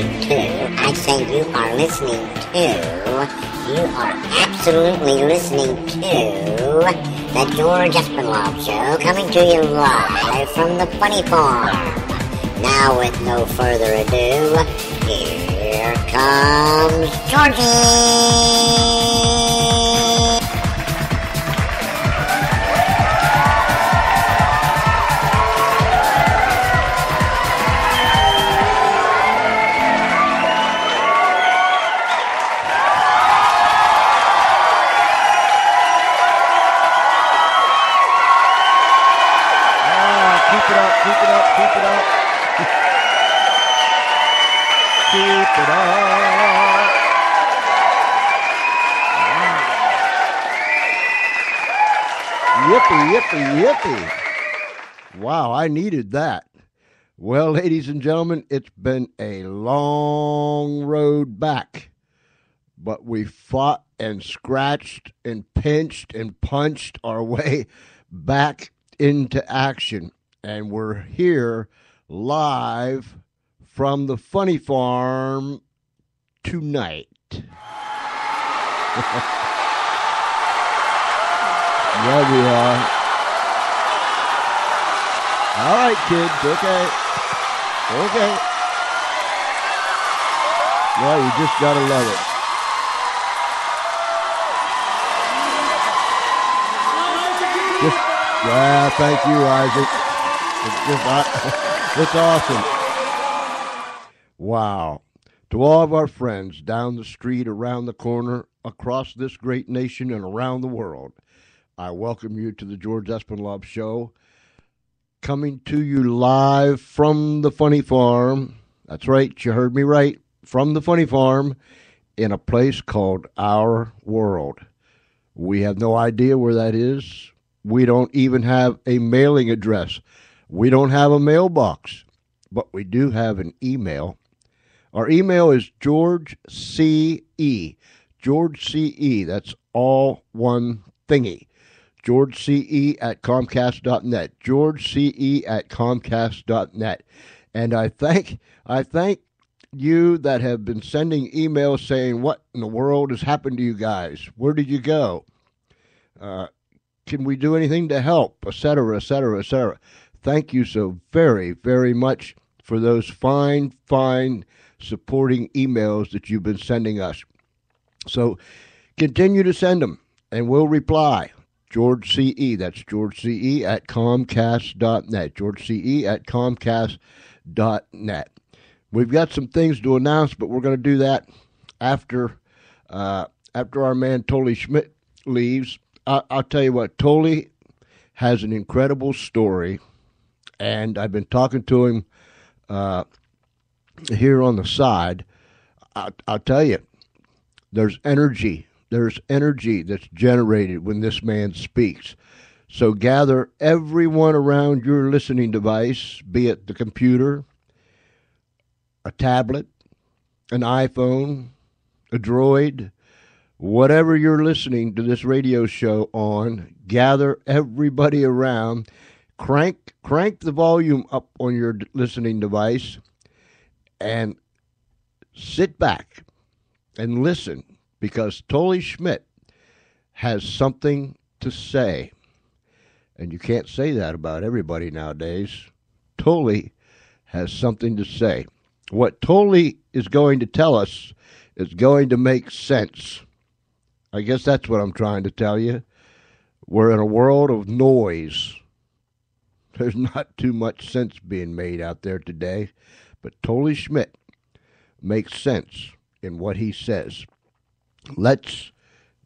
I say you are listening to, you are absolutely listening to the George Espinlove Show, coming to you live from the Funny Farm. Now, with no further ado, here comes Georgie! Yippee. Wow, I needed that. Well, ladies and gentlemen, it's been a long road back, but we fought and scratched and pinched and punched our way back into action, and we're here live from the Funny Farm tonight. There we are. All right, kids. Okay. Well, you just gotta love it. Thank you, Isaac. It's awesome. Wow. To all of our friends down the street, around the corner, across this great nation, and around the world, I welcome you to the George Espinlove Show, coming to you live from the Funny Farm. That's right, you heard me right, from the Funny Farm in a place called Our World. We have no idea where that is. We don't even have a mailing address. We don't have a mailbox, but we do have an email. Our email is George C.E. George C.E. That's all one thingy. GeorgeCE@Comcast.net. GeorgeCE@Comcast.net. And I thank you that have been sending emails saying, what in the world has happened to you guys? Where did you go? Can we do anything to help? Etc., etc., etc. Thank you so very, very much for those fine supporting emails that you've been sending us. So continue to send them, and we'll reply. George C.E., that's George C.E. at Comcast.net. George C.E. at Comcast.net. We've got some things to announce, but we're going to do that after our man Tollie Schmidt leaves. I'll tell you what, Tollie has an incredible story, and I've been talking to him here on the side. I'll tell you, there's energy. There's energy that's generated when this man speaks. So gather everyone around your listening device, be it the computer, a tablet, an iPhone, a Droid, whatever you're listening to this radio show on, gather everybody around, crank the volume up on your listening device, and sit back and listen, because Tollie Schmidt has something to say. And you can't say that about everybody nowadays. Tollie has something to say. What Tollie is going to tell us is going to make sense. I guess that's what I'm trying to tell you. We're in a world of noise. There's not too much sense being made out there today. But Tollie Schmidt makes sense in what he says. Let's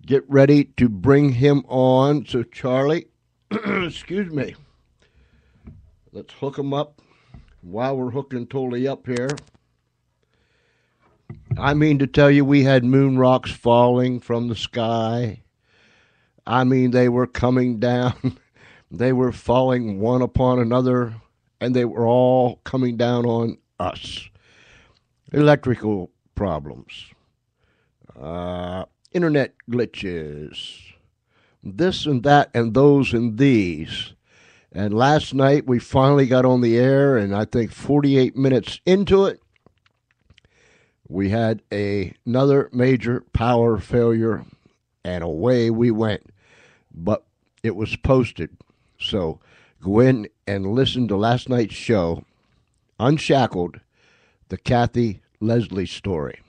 get ready to bring him on. So, Charlie, excuse me. Let's hook him up while we're hooking Tollie up here. I mean to tell you, we had moon rocks falling from the sky. I mean, they were coming down. They were falling one upon another, and they were all coming down on us. Electrical problems. Internet glitches, this and that and those and these. And last night we finally got on the air, and I think 48 minutes into it, We had another major power failure, and away we went. But it was posted. So go in and listen to last night's show, Unshackled, the Kathy Leslie story.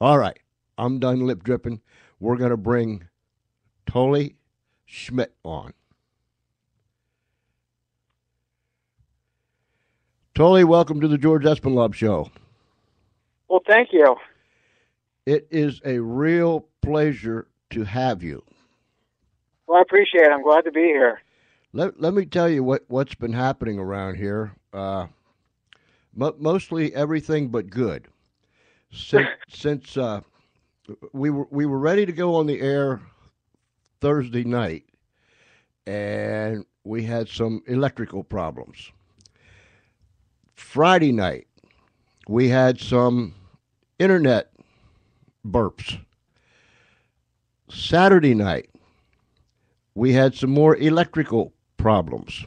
All right, I'm done lip dripping. We're going to bring Tollie Schmidt on. Tollie, welcome to the George Espinlove Show. Well, thank you. It is a real pleasure to have you. Well, I appreciate it. I'm glad to be here. Let me tell you what's been happening around here. Mostly everything but good. Since we were ready to go on the air Thursday night, and we had some electrical problems. Friday night, we had some internet burps. Saturday night, we had some more electrical problems.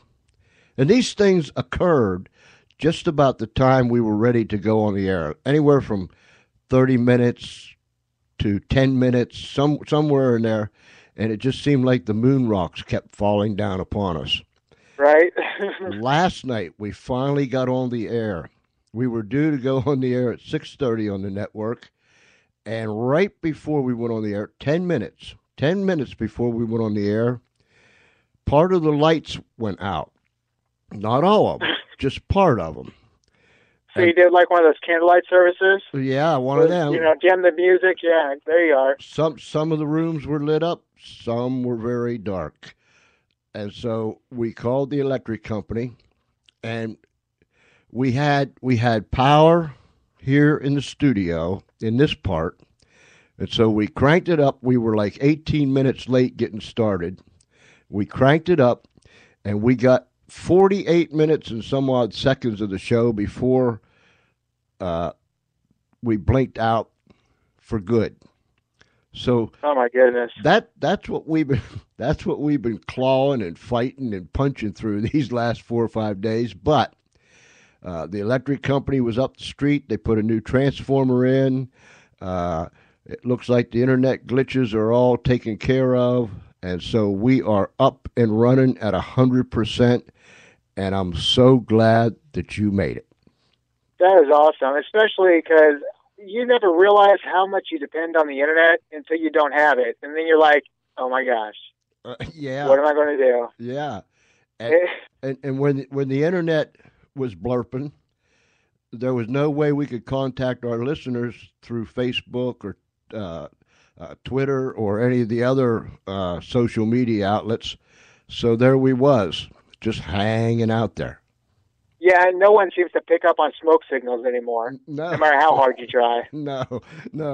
And these things occurred just about the time we were ready to go on the air, anywhere from 30 minutes to 10 minutes, somewhere in there, and it just seemed like the moon rocks kept falling down upon us. Right. Last night, we finally got on the air. We were due to go on the air at 6:30 on the network, and right before we went on the air, 10 minutes before we went on the air, part of the lights went out. Not all of them, just part of them. So you did like one of those candlelight services? Yeah, one of them. You know, dim the music. Yeah, there you are. Some of the rooms were lit up, some were very dark. And so we called the electric company, and we had power here in the studio in this part. And so we cranked it up. We were like 18 minutes late getting started. We cranked it up, and we got 48 minutes and some odd seconds of the show before we blinked out for good. So, oh my goodness, that's what we've been clawing and fighting and punching through these last 4 or 5 days. But the electric company was up the street. They put a new transformer in. It looks like the internet glitches are all taken care of. And so we are up and running at 100%, and I'm so glad that you made it. That is awesome, especially because you never realize how much you depend on the internet until you don't have it. And then you're like, oh my gosh, yeah. What am I going to do? Yeah. And when the internet was blurping, there was no way we could contact our listeners through Facebook or Twitter or any of the other social media outlets. So there we was, just hanging out there. Yeah, and no one seems to pick up on smoke signals anymore, no matter how hard you try. No,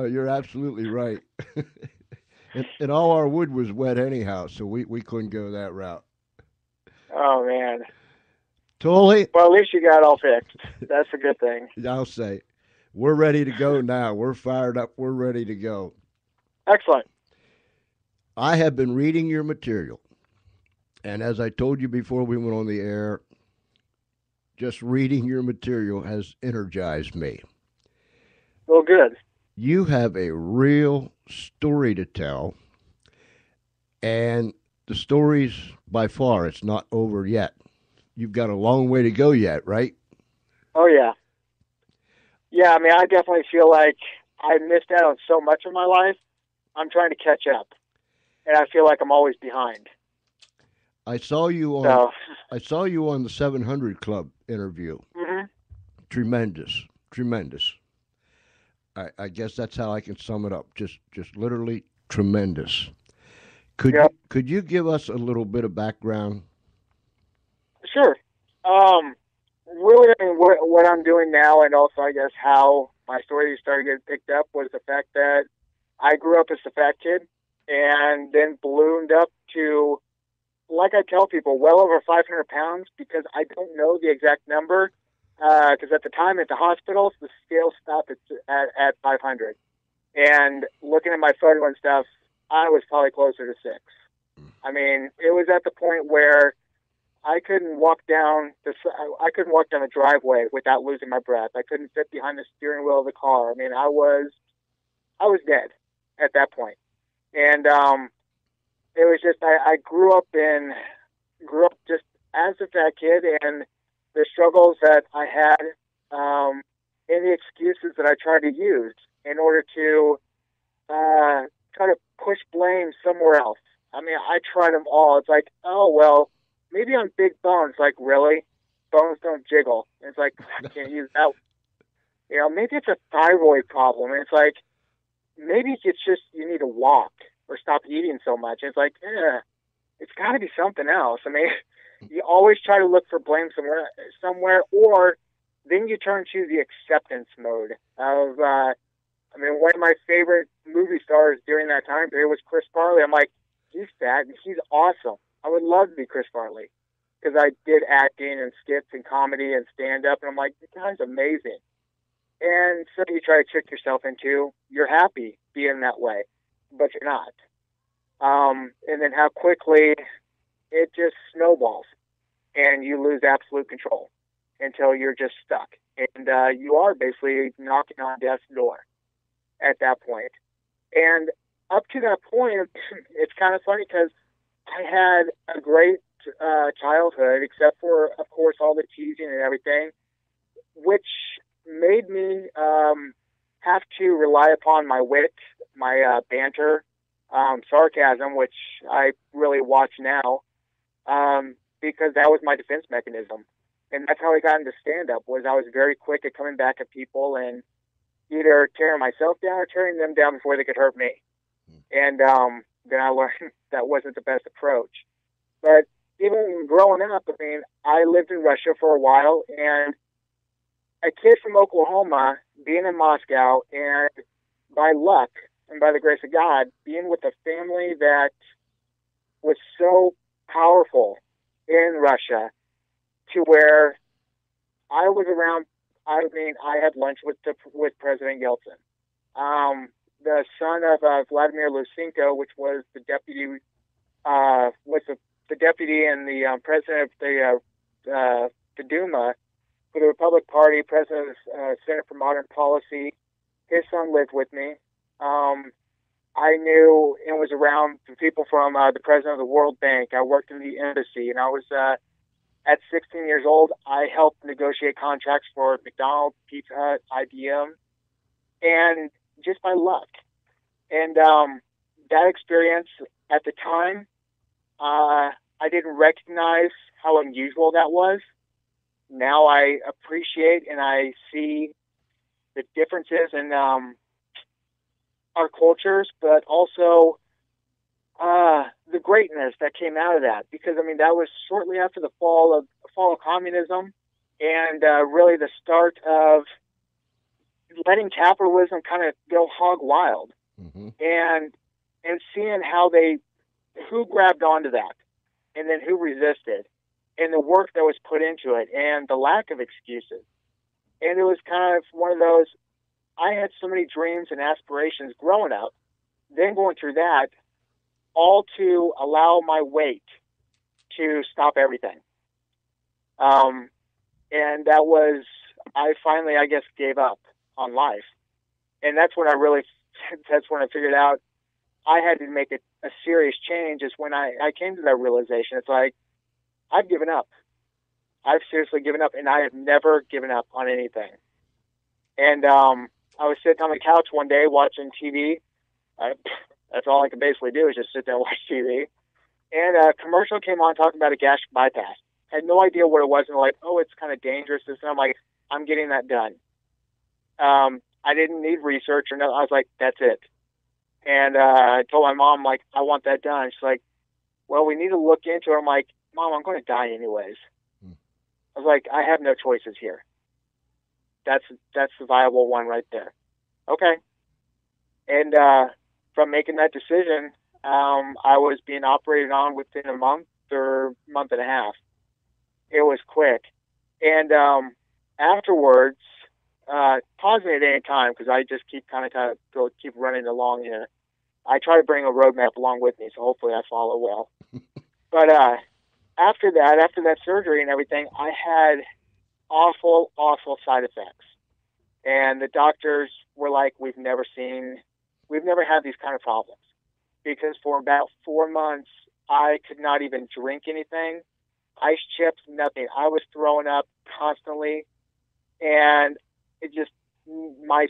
you're absolutely right. and all our wood was wet anyhow, so we couldn't go that route. Oh, man. Tollie? Well, at least you got it all fixed. That's a good thing. I'll say. We're ready to go now. We're fired up. We're ready to go. Excellent. I have been reading your material, and as I told you before we went on the air, just reading your material has energized me. Well, good. You have a real story to tell, and the story's by far, it's not over yet. You've got a long way to go yet, right? Oh, yeah. Yeah, I mean, I definitely feel like I missed out on so much of my life. I'm trying to catch up, and I feel like I'm always behind. I saw you on the 700 Club interview. Mm-hmm. Tremendous. I guess that's how I can sum it up. Just literally tremendous. Could you give us a little bit of background? Sure. Really, I mean, what I'm doing now, and also I guess how my story started getting picked up, was the fact that I grew up as a fat kid and then ballooned up to, like I tell people, well over 500 pounds, because I don't know the exact number, because at the time at the hospitals, the scale stopped at 500. And looking at my photo and stuff, I was probably closer to 6. I mean, it was at the point where I couldn't walk down the driveway without losing my breath. I couldn't sit behind the steering wheel of the car. I mean, I was dead at that point. And it was just I grew up just as a fat kid, and the struggles that I had, and the excuses that I tried to use in order to try to push blame somewhere else. I mean, I tried them all. It's like, oh well, maybe I'm big bones. Like, really? Bones don't jiggle. It's like, I can't use that. You know, maybe it's a thyroid problem. And it's like, maybe it's just you need to walk or stop eating so much. It's like, it's got to be something else. I mean, you always try to look for blame somewhere, or then you turn to the acceptance mode of, I mean, one of my favorite movie stars during that time period was Chris Farley. I'm like, he's fat and he's awesome. I would love to be Chris Farley, because I did acting and skits and comedy and stand-up, and I'm like, this guy's amazing. And so you try to trick yourself into you're happy being that way, but you're not. And then how quickly it just snowballs, and you lose absolute control until you're just stuck. And you are basically knocking on death's door at that point. And up to that point, it's kind of funny because I had a great childhood, except for, of course, all the teasing and everything, which made me have to rely upon my wit, my banter, sarcasm, which I really watch now, because that was my defense mechanism. And that's how I got into stand-up, was I was very quick at coming back at people and either tearing myself down or tearing them down before they could hurt me. And then I learned that wasn't the best approach. But even growing up, I mean, I lived in Russia for a while, and a kid from Oklahoma being in Moscow, and by luck and by the grace of God, being with a family that was so powerful in Russia, to where I was around. I mean, I had lunch with President Yeltsin, the son of Vladimir Lysenko, which was the deputy, the deputy and the president of the Duma for the Republic Party, president of the Center for Modern Policy. His son lived with me. I knew and was around the people from the president of the World Bank. I worked in the embassy, and I was at 16 years old. I helped negotiate contracts for McDonald's, Pizza Hut, IBM, and just by luck. And that experience at the time, I didn't recognize how unusual that was. Now I appreciate and I see the differences in our cultures, but also the greatness that came out of that. Because I mean, that was shortly after the fall of communism, and really the start of letting capitalism kind of go hog wild, and seeing how who grabbed onto that, and then who resisted, and the work that was put into it, and the lack of excuses. And it was kind of one of those, I had so many dreams and aspirations growing up, then going through that, all to allow my weight to stop everything. And that was, I finally, I guess, gave up on life. And that's when that's when I figured out I had to make a serious change, is when I came to that realization. It's like, I've given up. I've seriously given up, and I have never given up on anything. And I was sitting on the couch one day watching TV. That's all I could basically do, is just sit there and watch TV. And a commercial came on talking about a gastric bypass. I had no idea what it was, and like, oh, it's kind of dangerous. And I'm like, I'm getting that done. I didn't need research or nothing. I was like, that's it. And I told my mom, like, I want that done. She's like, well, we need to look into it. I'm like, Mom, I'm going to die anyways. I was like, I have no choices here. That's the viable one right there. Okay. And from making that decision, I was being operated on within a month or month and a half. It was quick. And afterwards, pause me at any time, because I just keep keep running along here. I try to bring a roadmap along with me, so hopefully I follow well. But after that surgery and everything, I had awful, awful side effects. And the doctors were like, we've never had these kind of problems. Because for about 4 months, I could not even drink anything, ice chips, nothing. I was throwing up constantly, and it just, my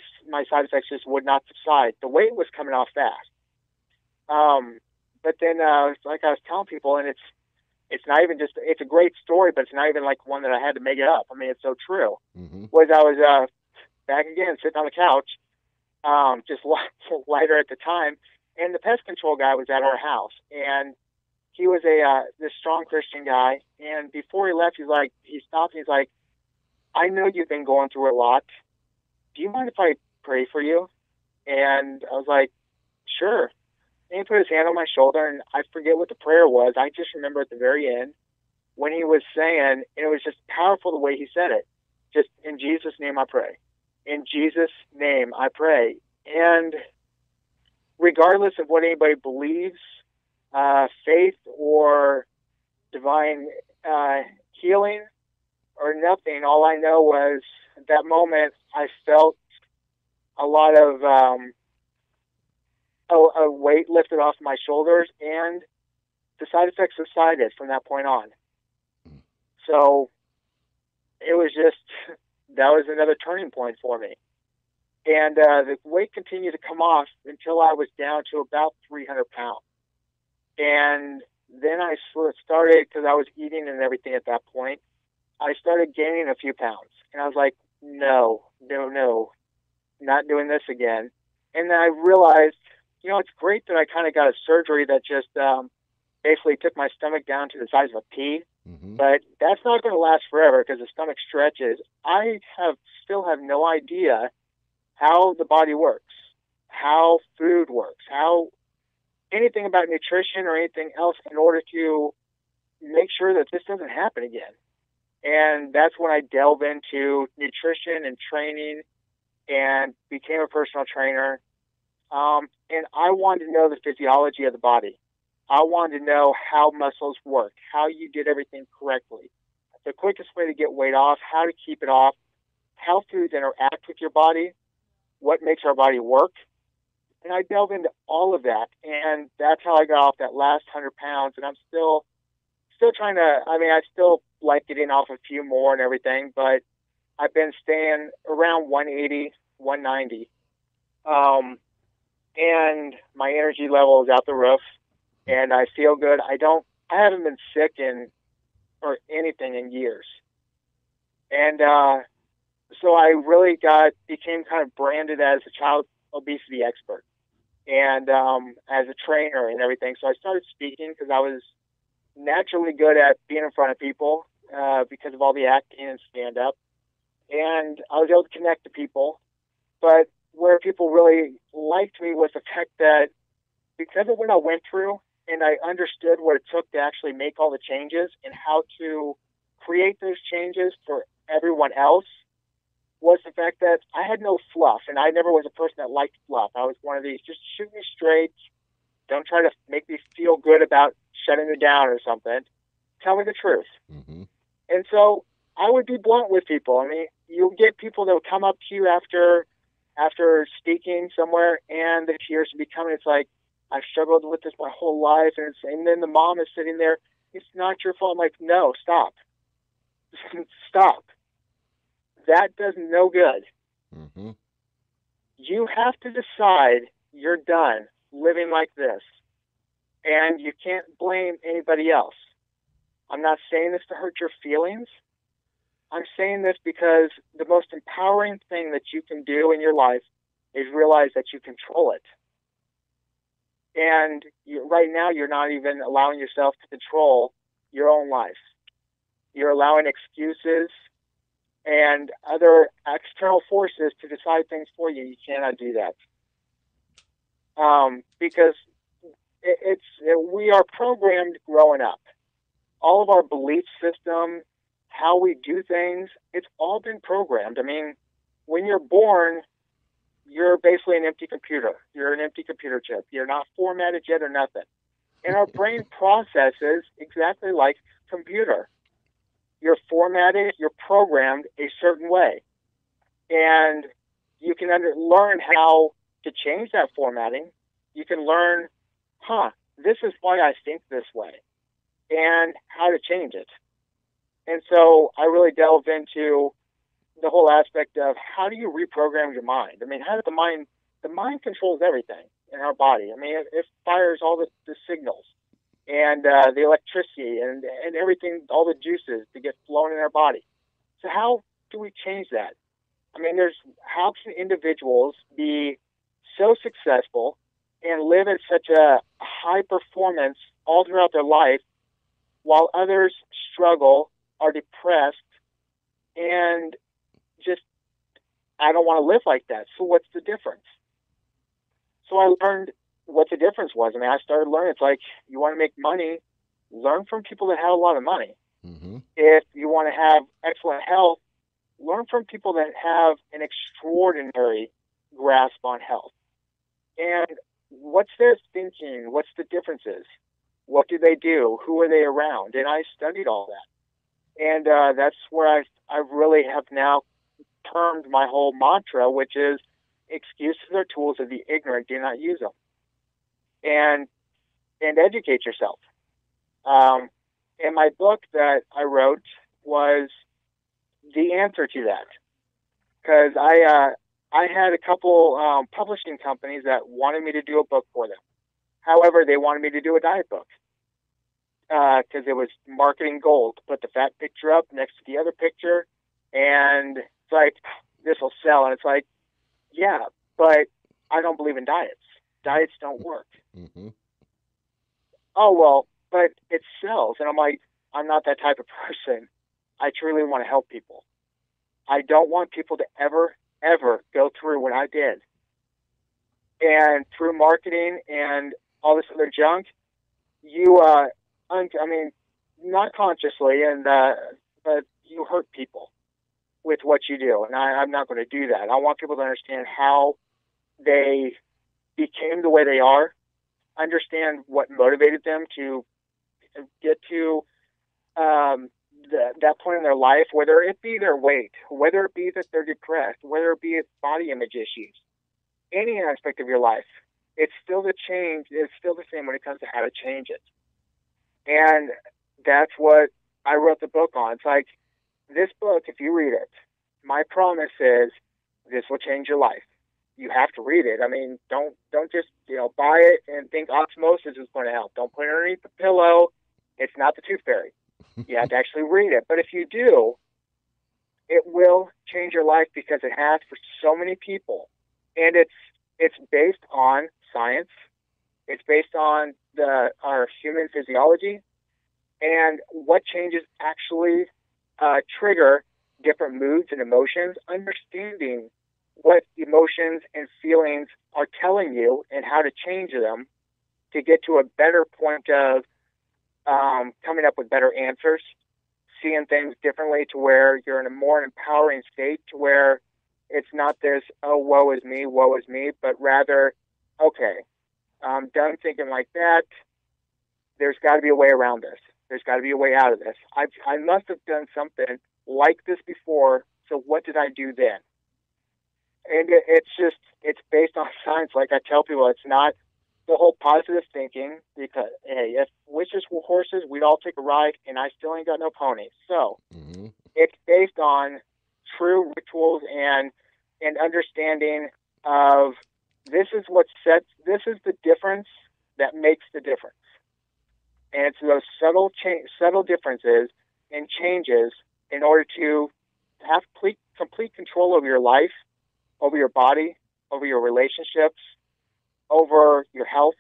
side effects just would not subside. The weight was coming off fast. But then, like I was telling people, and it's not even just, it's a great story, but it's not even like one that I had to make it up. I mean, it's so true. Mm-hmm. Was I was back again, sitting on the couch, just lighter at the time, and the pest control guy was at our house, and he was this strong Christian guy, and before he left, he stopped, and he's like, I know you've been going through a lot. Do you mind if I pray for you? And I was like, sure. And he put his hand on my shoulder, and I forget what the prayer was. I just remember at the very end when he was saying, and it was just powerful the way he said it, just, in Jesus' name I pray. In Jesus' name I pray. And regardless of what anybody believes, faith or divine healing or nothing, all I know was at that moment I felt a lot of a weight lifted off my shoulders, and the side effects subsided from that point on. So it was just, that was another turning point for me. And the weight continued to come off until I was down to about 300 pounds. And then I started, because I was eating and everything at that point, I started gaining a few pounds. And I was like, no, not doing this again. And then I realized, it's great that I kind of got a surgery that just basically took my stomach down to the size of a pea. Mm-hmm. But that's not going to last forever because the stomach stretches. I still have no idea how the body works, how food works, how anything about nutrition or anything else in order to make sure that this doesn't happen again. And that's when I delve into nutrition and training and became a personal trainer. And I wanted to know the physiology of the body. I wanted to know how muscles work, how you did everything correctly, the quickest way to get weight off, how to keep it off, how foods interact with your body, what makes our body work. And I delve into all of that. And that's how I got off that last 100 pounds. And I'm still trying to, I still like getting off a few more and everything, but I've been staying around 180, 190. And my energy level is out the roof, and I feel good. I haven't been sick or anything in years. And so I really became kind of branded as a child obesity expert and as a trainer and everything. So I started speaking because I was naturally good at being in front of people because of all the acting and stand-up. And I was able to connect to people. But where people really liked me was the fact that because of what I went through and I understood what it took to actually make all the changes and how to create those changes for everyone else, was the fact that I had no fluff, and I never was a person that liked fluff. I was one of these, just shoot me straight, don't try to make me feel good about shutting me down or something. Tell me the truth. Mm-hmm. And so I would be blunt with people. You'll get people that will come up to you after speaking somewhere, and the tears will be coming. It's like, I've struggled with this my whole life, and then the mom is sitting there, it's not your fault. I'm like, no, stop. Stop. That does no good. Mm-hmm. You have to decide you're done living like this, and you can't blame anybody else. I'm not saying this to hurt your feelings. I'm saying this because the most empowering thing that you can do in your life is realize that you control it. And right now, you're not even allowing yourself to control your own life. You're allowing excuses and other external forces to decide things for you. You cannot do that. Because we are programmed growing up. All of our belief system, how we do things, it's all been programmed. When you're born, you're basically an empty computer. You're an empty computer chip. You're not formatted yet or nothing. And our brain processes exactly like computer. You're formatted, you're programmed a certain way. And you can learn how to change that formatting. You can learn, this is why I think this way, and how to change it. And so I really delve into the whole aspect of how do you reprogram your mind? I mean, how does the mind controls everything in our body. I mean, it fires all the signals and the electricity and everything, all the juices to get flowing in our body. So how do we change that? I mean, how can individuals be so successful and live at such a high performance all throughout their life while others struggle, are depressed, and just, I don't want to live like that. So what's the difference? So I learned what the difference was. I mean, I started learning. It's like, you want to make money, learn from people that have a lot of money. Mm-hmm. If you want to have excellent health, learn from people that have an extraordinary grasp on health. And what's their thinking? What's the differences? What do they do? Who are they around? And I studied all that. And that's where I really have now termed my whole mantra, which is, excuses are tools of the ignorant, do not use them. And educate yourself. And my book that I wrote was the answer to that. Because I had a couple publishing companies that wanted me to do a book for them. However, they wanted me to do a diet book because it was marketing gold. Put the fat picture up next to the other picture, and it's like, this will sell. And it's like, yeah, but I don't believe in diets. Diets don't work. Mm-hmm. Oh, well, but it sells. And I'm like, I'm not that type of person. I truly want to help people. I don't want people to ever go through what I did. And through marketing and all this other junk, you, not consciously, but you hurt people with what you do. And I'm not going to do that. I want people to understand how they became the way they are, understand what motivated them to get to that point in their life, whether it be their weight, whether it be that they're depressed, whether it be body image issues, any aspect of your life. It's still the same when it comes to how to change it. And that's what I wrote the book on. It's like, this book, if you read it, my promise is this will change your life. You have to read it. I mean, don't just, buy it and think osmosis is going to help. Don't put it underneath the pillow. It's not the tooth fairy. You have to actually read it. But if you do, it will change your life because it has for so many people. And it's based on science. It's based on our human physiology and what changes actually trigger different moods and emotions, understanding what emotions and feelings are telling you and how to change them to get to a better point of coming up with better answers, seeing things differently to where you're in a more empowering state, to where it's not this, oh, woe is me, but rather, okay, I'm done thinking like that. There's got to be a way around this. There's got to be a way out of this. I must have done something like this before, so what did I do then? And it's based on science. Like I tell people, it's not the whole positive thinking, because, hey, if wishes were horses, we'd all take a ride, and I still ain't got no ponies. So It's based on true rituals and understanding of this is the difference that makes the difference. And it's those subtle differences and changes in order to have complete control over your life, over your body, over your relationships, over your health,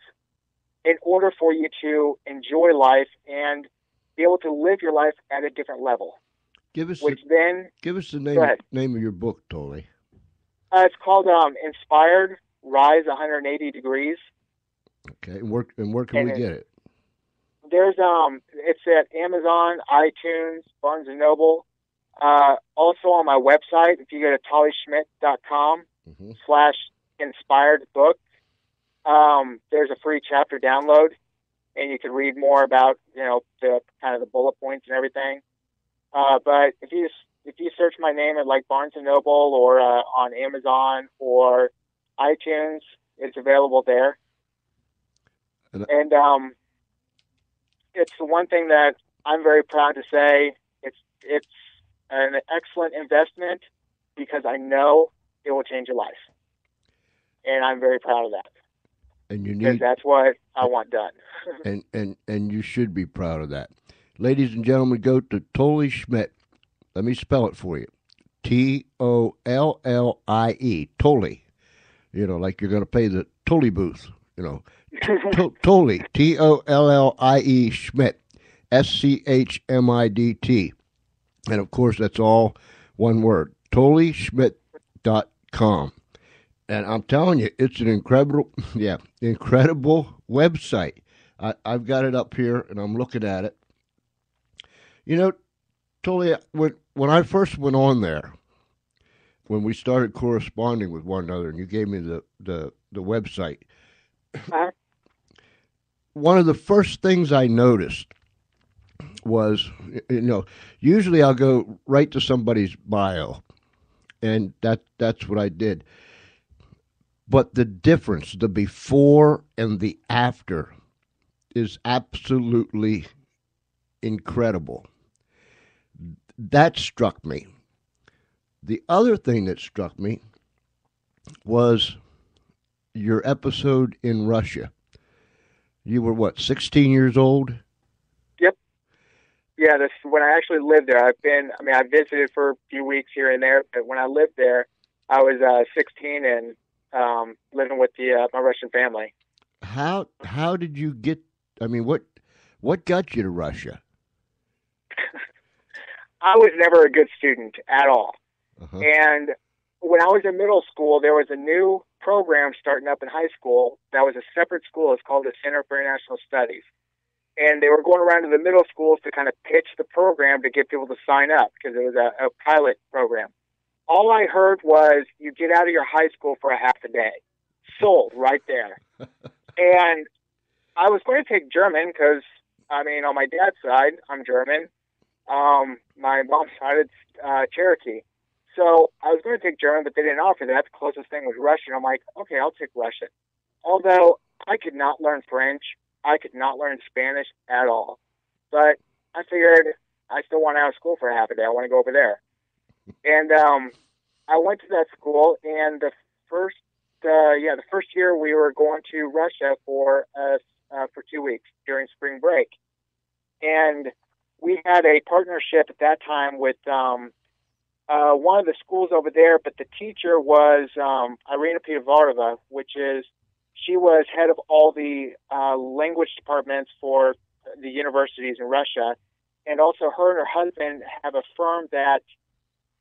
in order for you to enjoy life and be able to live your life at a different level. Give us the name of your book, Tollie. It's called Inspired Rise 180 Degrees. Okay, and where can we get it? There's it's at Amazon, iTunes, Barnes and Noble. Also on my website, if you go to tollieschmidt.com /inspired book, there's a free chapter download. and you can read more about, the kind of the bullet points and everything. But if you search my name at like Barnes and Noble or on Amazon or iTunes, it's available there. And it's the one thing that I'm very proud to say. It's an excellent investment because I know it will change your life, and I'm very proud of that. And you because need, that's what I want done. and you should be proud of that. Ladies and gentlemen, go to Tollie Schmidt. Let me spell it for you. Tollie. Tollie. Like you're going to pay the Tollie booth. Tollie. Tollie Schmidt. SCHMIDT. And of course, that's all one word. TollieSchmidt.com. And I'm telling you, it's an incredible website. I've got it up here, and I'm looking at it. Totally. When I first went on there, when we started corresponding with one another, and you gave me the website, one of the first things I noticed was, usually I'll go right to somebody's bio, and that's what I did. But the difference, the before and the after, is absolutely incredible. That struck me. The other thing that struck me was your episode in Russia. You were, 16 years old? Yep. Yeah, that's when I actually lived there. I visited for a few weeks here and there, but when I lived there, I was 16 and living with my Russian family. How did you get, what got you to Russia? I was never a good student at all. Uh-huh. And when I was in middle school, there was a new program starting up in high school that was a separate school. It's called the Center for International Studies. And they were going around to the middle schools to kind of pitch the program to get people to sign up because it was a pilot program. All I heard was you get out of your high school for a half a day. Sold right there. And I was going to take German because, on my dad's side, I'm German. My mom's side, it's Cherokee. So I was going to take German, but they didn't offer that. The closest thing was Russian. I'm like, okay, I'll take Russian. Although I could not learn French. I could not learn Spanish at all. But I figured I still want out of school for a half a day. I want to go over there. And I went to that school, and the first year we were going to Russia for 2 weeks during spring break. And we had a partnership at that time with one of the schools over there, but the teacher was Irina Pivovarova, she was head of all the language departments for the universities in Russia. And also her and her husband have a firm that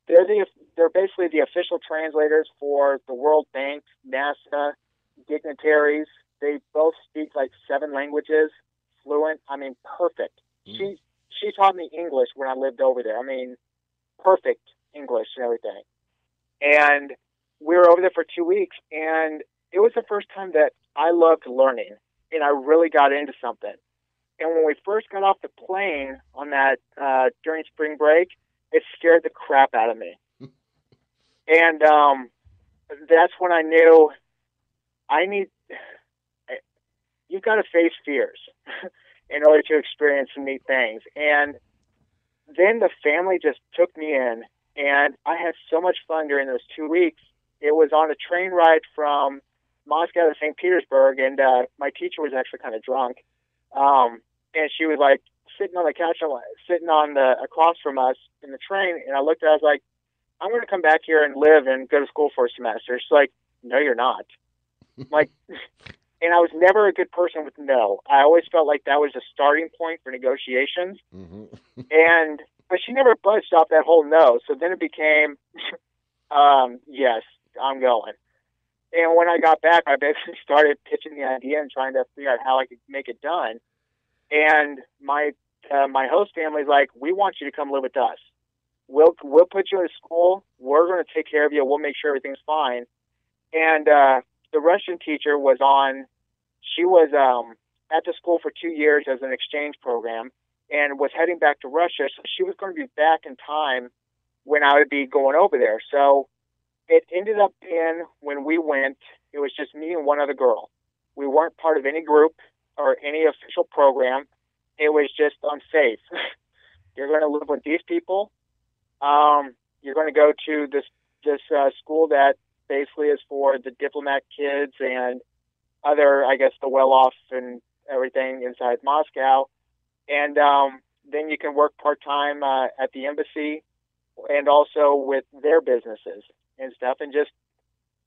they're basically the official translators for the World Bank, NASA, dignitaries. They both speak like 7 languages, fluent. Perfect. Mm. She taught me English when I lived over there. Perfect English and everything. And we were over there for 2 weeks, and it was the first time that I loved learning, and I really got into something. And when we first got off the plane on that during spring break, it scared the crap out of me. And that's when I knew you've got to face fears in order to experience some neat things. And then the family just took me in, and I had so much fun during those 2 weeks. It was on a train ride from Moscow to St. Petersburg, and my teacher was actually kind of drunk. And she was like sitting on the couch, across from us in the train, and I looked at her, I was like, I'm going to come back here and live and go to school for a semester. She's like, no, you're not. Like, and I was never a good person with no. I always felt like that was a starting point for negotiations. Mm-hmm. But she never budged off that whole no. So then it became, yes, I'm going. And when I got back, I basically started pitching the idea and trying to figure out how I could make it done. And my host family's like, we want you to come live with us. We'll put you in school. We're going to take care of you. We'll make sure everything's fine. And the Russian teacher was on. She was at the school for 2 years as an exchange program and was heading back to Russia. So she was going to be back in time when I would be going over there. So it ended up being, when we went, it was just me and one other girl. We weren't part of any group or any official program. It was just unsafe. You're going to live with these people. You're going to go to this school that basically is for the diplomat kids and other, I guess, the well-off and everything inside Moscow. And then you can work part-time at the embassy and also with their businesses and stuff, and just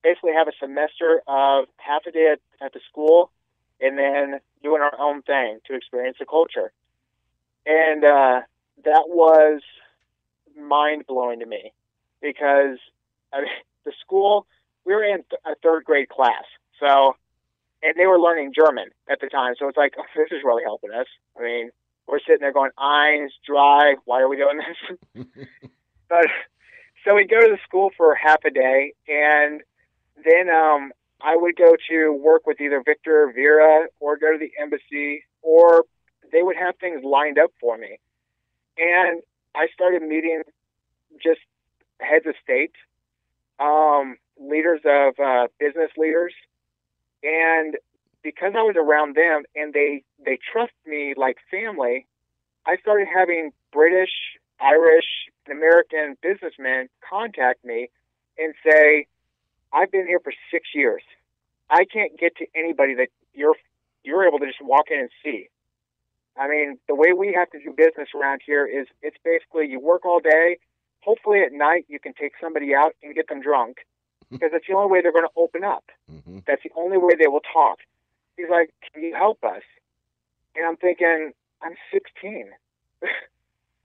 basically have a semester of half a day at the school and then doing our own thing to experience the culture. And that was mind-blowing to me because the school, we were in a third grade class, so, and they were learning German at the time, so it's like, oh, this is really helping us. I mean, we're sitting there going, eins, dry, why are we doing this? But so we'd go to the school for half a day, and then I would go to work with either Victor or Vera or go to the embassy, or they would have things lined up for me. And I started meeting just heads of state, leaders of business leaders, and because I was around them and they trust me like family, I started having British, Irish, and American businessmen contact me and say, I've been here for 6 years. I can't get to anybody that you're able to just walk in and see. I mean, the way we have to do business around here is it's basically you work all day. Hopefully at night you can take somebody out and get them drunk because that's the only way they're going to open up. Mm-hmm. That's the only way they will talk. He's like, can you help us? And I'm thinking, I'm 16.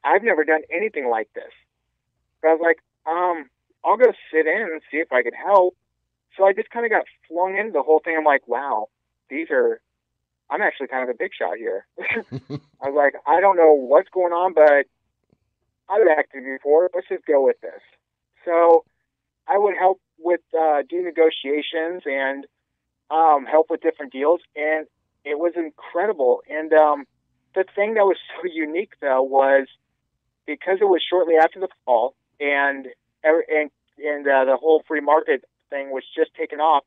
I've never done anything like this. But I was like, I'll go sit in and see if I could help. So I just kind of got flung into the whole thing. I'm like, wow, I'm actually kind of a big shot here. I was like, I don't know what's going on, but I've acted before. Let's just go with this. So I would help with do negotiations and help with different deals, and it was incredible. And the thing that was so unique, though, was because it was shortly after the fall, and the whole free market thing was just taken off.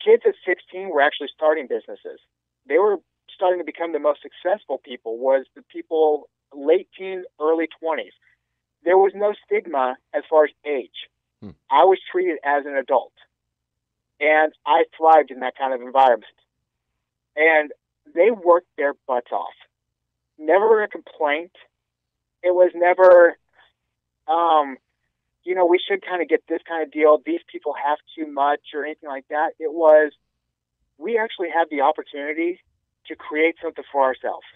Kids at 16 were actually starting businesses. They were starting to become the most successful people, was the people late teens, early 20s. There was no stigma as far as age. I was treated as an adult, and I thrived in that kind of environment. And they worked their butts off. Never a complaint. It was never, we should kind of get this kind of deal. These people have too much or anything like that. It was, we actually had the opportunity to create something for ourselves.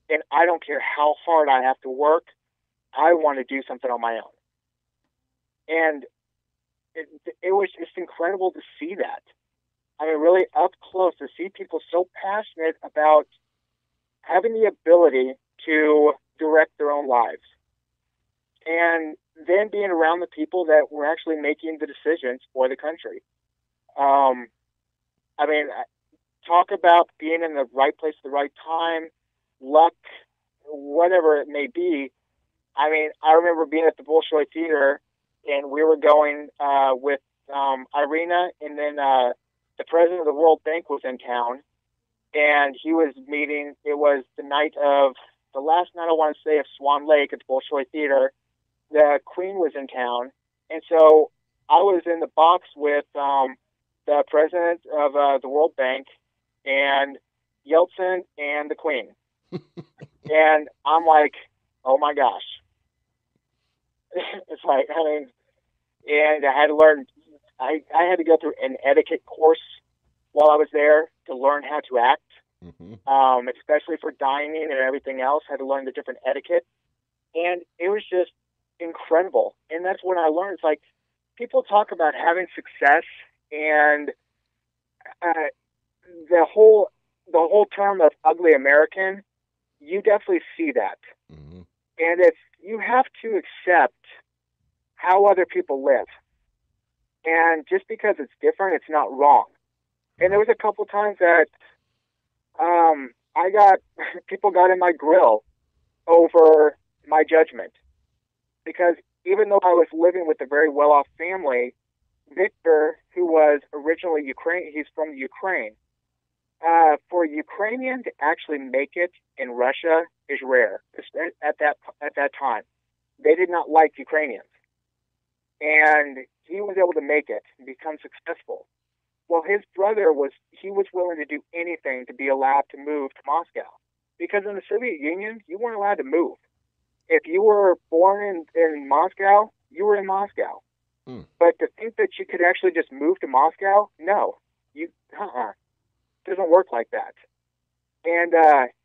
And I don't care how hard I have to work. I want to do something on my own. And it was just incredible to see that. I mean, really up close, to see people so passionate about having the ability to direct their own lives. And then being around the people that were actually making the decisions for the country. I mean, talk about being in the right place at the right time, luck, whatever it may be. I mean, I remember being at the Bolshoi Theater, and we were going with Irina, and then the president of the World Bank was in town, and he was meeting. It was the last night, I want to say, of Swan Lake at the Bolshoi Theater. The Queen was in town, and so I was in the box with the president of the World Bank and Yeltsin and the Queen. And I'm like, oh my gosh. It's like, I mean, and I had to learn, I had to go through an etiquette course while I was there to learn how to act, especially for dining and everything else. I had to learn the different etiquette. And it was just incredible. And that's when I learned, it's like, people talk about having success, and the whole term of ugly American, you definitely see that. Mm-hmm. And you have to accept how other people live. And just because it's different, it's not wrong. And there was a couple times that I got people got in my grill over my judgment because even though I was living with a very well-off family, Victor, who was originally Ukraine, he's from Ukraine. For a Ukrainian to actually make it in Russia is rare at that time. They did not like Ukrainians, and he was able to make it and become successful. Well, his brother was willing to do anything to be allowed to move to Moscow, because in the Soviet Union you weren't allowed to move. If you were born in Moscow, you were in Moscow. But to think that you could actually just move to Moscow, no, doesn't work like that. And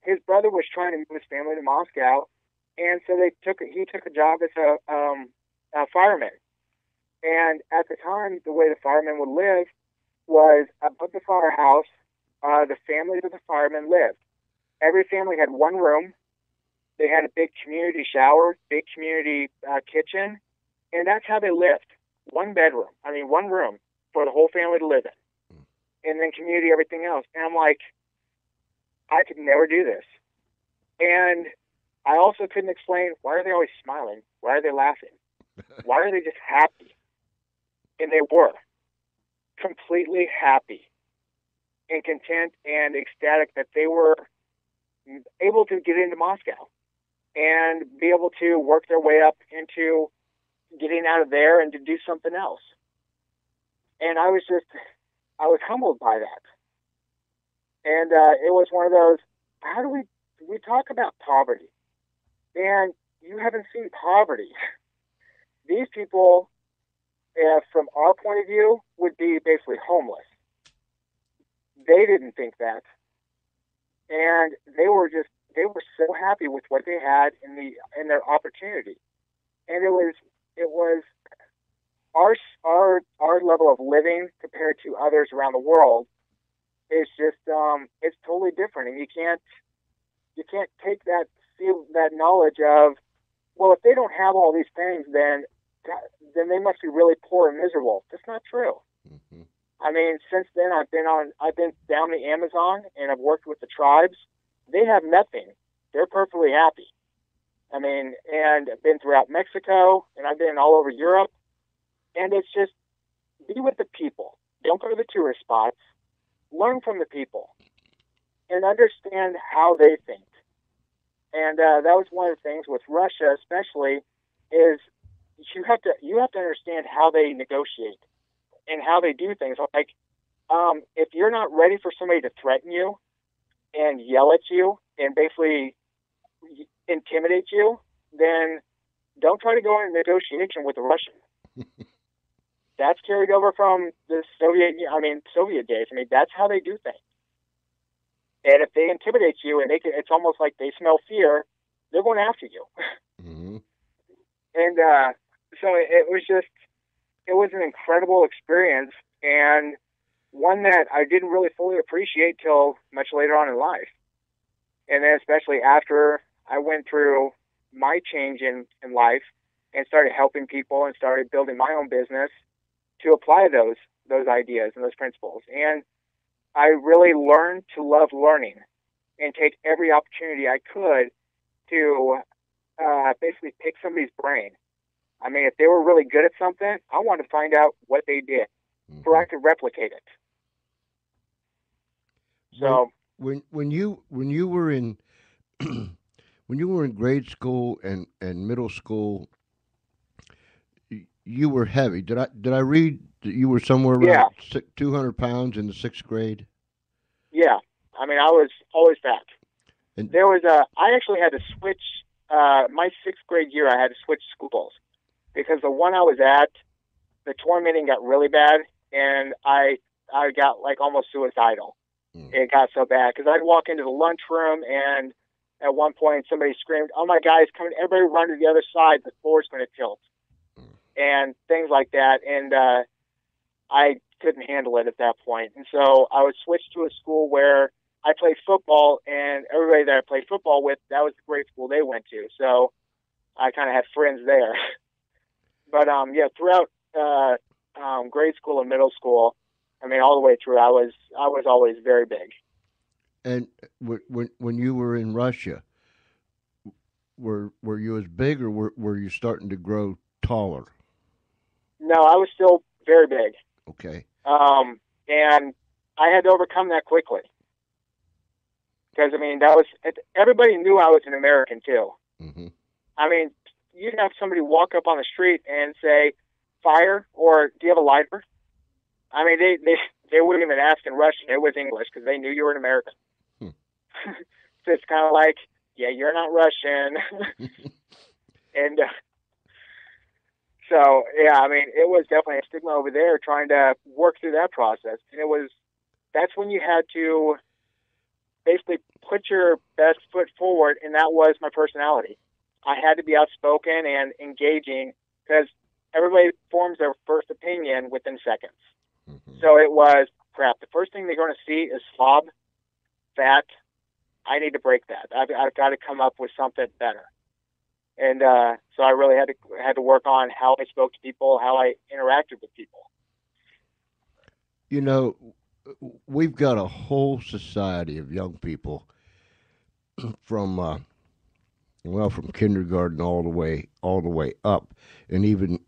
his brother was trying to move his family to Moscow, and so he took a job as a fireman. And at the time, the way the firemen would live was above the firehouse. The families of the firemen lived. Every family had one room. They had a big community shower, big community kitchen, and that's how they lived. One room for the whole family to live in, and then community everything else. And I'm like, I could never do this. And I also couldn't explain, why are they always smiling? Why are they laughing? Why are they just happy? And they were completely happy and content and ecstatic that they were able to get into Moscow and be able to work their way up into getting out of there and to do something else. And I was humbled by that. And it was one of those, how do we talk about poverty? And you haven't seen poverty. These people, from our point of view, would be basically homeless. They didn't think that. And they were so happy with what they had in their opportunity. And it was our level of living compared to others around the world is just it's totally different, and you can't take that knowledge of, well, if they don't have all these things, then they must be really poor and miserable. That's not true. Mm-hmm. I mean, since then I've been down the Amazon and I've worked with the tribes. They have nothing. They're perfectly happy. I mean, and I've been throughout Mexico, and I've been all over Europe. And it's just, be with the people. Don't go to the tourist spots. Learn from the people and understand how they think. And that was one of the things with Russia, especially, is you have to understand how they negotiate and how they do things. Like, if you're not ready for somebody to threaten you and yell at you and basically intimidate you, then don't try to go in negotiation with the Russian. That's carried over from the Soviet days. I mean, that's how they do things. And if they intimidate you and it's almost like they smell fear, they're going after you. Mm-hmm. And so it was an incredible experience, and one that I didn't really fully appreciate till much later on in life. And then especially after I went through my change in life and started helping people and started building my own business to apply those ideas and those principles. And I really learned to love learning and take every opportunity I could to basically pick somebody's brain. I mean, if they were really good at something, I wanted to find out what they did so I could replicate it. So when you were in when you were in grade school and middle school, you were heavy. Did I read that you were somewhere around 200 pounds in the 6th grade? Yeah. I mean, I was always fat. And I actually had to switch, my 6th grade year, I had to switch schools because the one I was at, the tormenting got really bad, and I got like almost suicidal. It got so bad because I'd walk into the lunchroom, and at one point somebody screamed, "Oh my God, he's coming, everybody run to the other side, the floor's going to tilt." And things like that. And I couldn't handle it at that point. And so I was switched to a school where I played football, and everybody that I played football with, that was the grade school they went to. So I kind of had friends there. But throughout grade school and middle school, I mean, all the way through, I was always very big. And when you were in Russia, were you as big, or were you starting to grow taller? No, I was still very big. Okay. And I had to overcome that quickly. Because, I mean, that was, everybody knew I was an American, too. Mm-hmm. I mean, you'd have somebody walk up on the street and say, fire, or do you have a lighter? I mean, they wouldn't even ask in Russian. It was English, because they knew you were an American. So it's kind of like, yeah, you're not Russian. And so, yeah, I mean, it was definitely a stigma over there trying to work through that process. And that's when you had to basically put your best foot forward, and that was my personality. I had to be outspoken and engaging, because everybody forms their first opinion within seconds. Mm-hmm. So it was, crap, the first thing they're going to see is slob, fat. I need to break that. I've got to come up with something better. And so I really had to work on how I spoke to people, how I interacted with people. You know, we've got a whole society of young people from from kindergarten all the way up, and even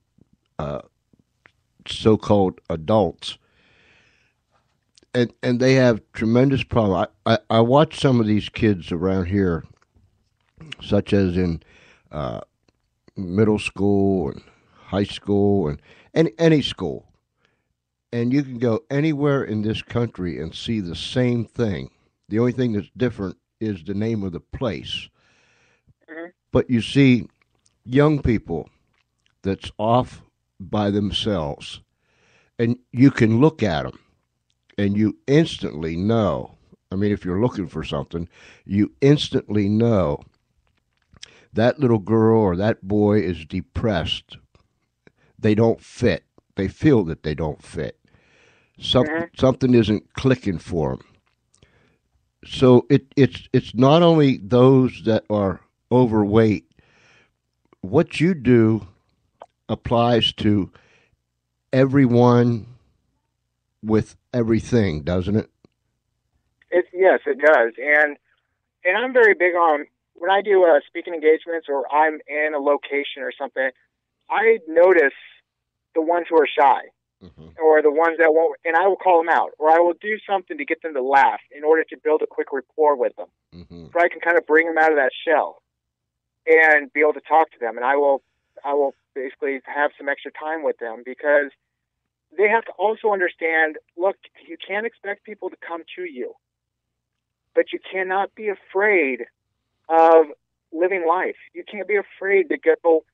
so-called adults, and they have tremendous problem. I watch some of these kids around here, such as in middle school and high school and any school. And you can go anywhere in this country and see the same thing. The only thing that's different is the name of the place. Mm-hmm. But you see young people that's off by themselves, and you can look at them, and you instantly know. I mean, if you're looking for something, you instantly know that little girl or that boy is depressed. They don't fit. They feel that they don't fit. Something isn't clicking for them. So it's not only those that are overweight. What you do applies to everyone with everything, doesn't it? Yes, it does. And I'm very big on, when I do speaking engagements or I'm in a location or something, I notice the ones who are shy. Mm-hmm. Or the ones that won't, and I will call them out, or I will do something to get them to laugh in order to build a quick rapport with them. Mm-hmm. So I can kind of bring them out of that shell and be able to talk to them. And I will basically have some extra time with them, because they have to also understand, look, you can't expect people to come to you, but you cannot be afraid of living life. You can't be afraid to go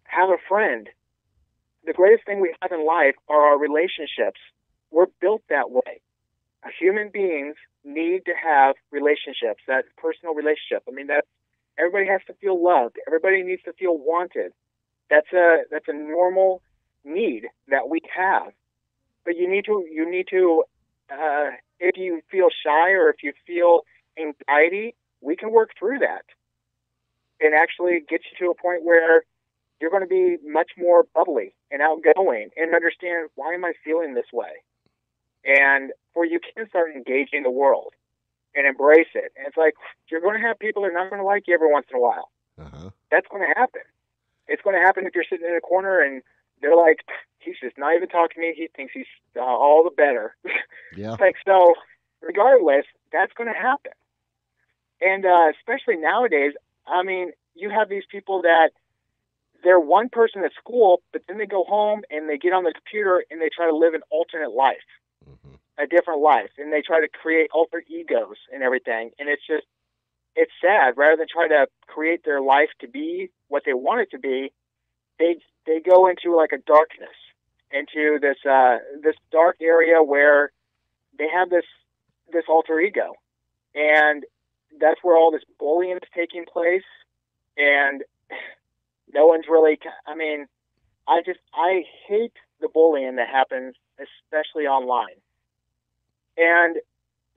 have a friend. The greatest thing we have in life are our relationships. We're built that way. Human beings need to have relationships, that personal relationship. I mean, everybody has to feel loved. Everybody needs to feel wanted. That's a normal need that we have. But you need to, if you feel shy or if you feel anxiety, we can work through that and actually get you to a point where you're going to be much more bubbly and outgoing and understand, why am I feeling this way? And where you can start engaging the world and embrace it. And it's like, you're going to have people that are not going to like you every once in a while. Uh-huh. That's going to happen. It's going to happen if you're sitting in a corner and they're like, he's just not even talking to me. He thinks he's all the better. Yeah. Like, so regardless, that's going to happen. And especially nowadays, I mean, you have these people that they're one person at school, but then they go home and they get on the computer and they try to live an alternate life, mm-hmm. a different life, and they try to create alter egos and everything. And it's sad. Rather than try to create their life to be what they want it to be, they go into like a darkness, into this dark area where they have this alter ego, and that's where all this bullying is taking place. And no one's really, I mean, I hate the bullying that happens, especially online. And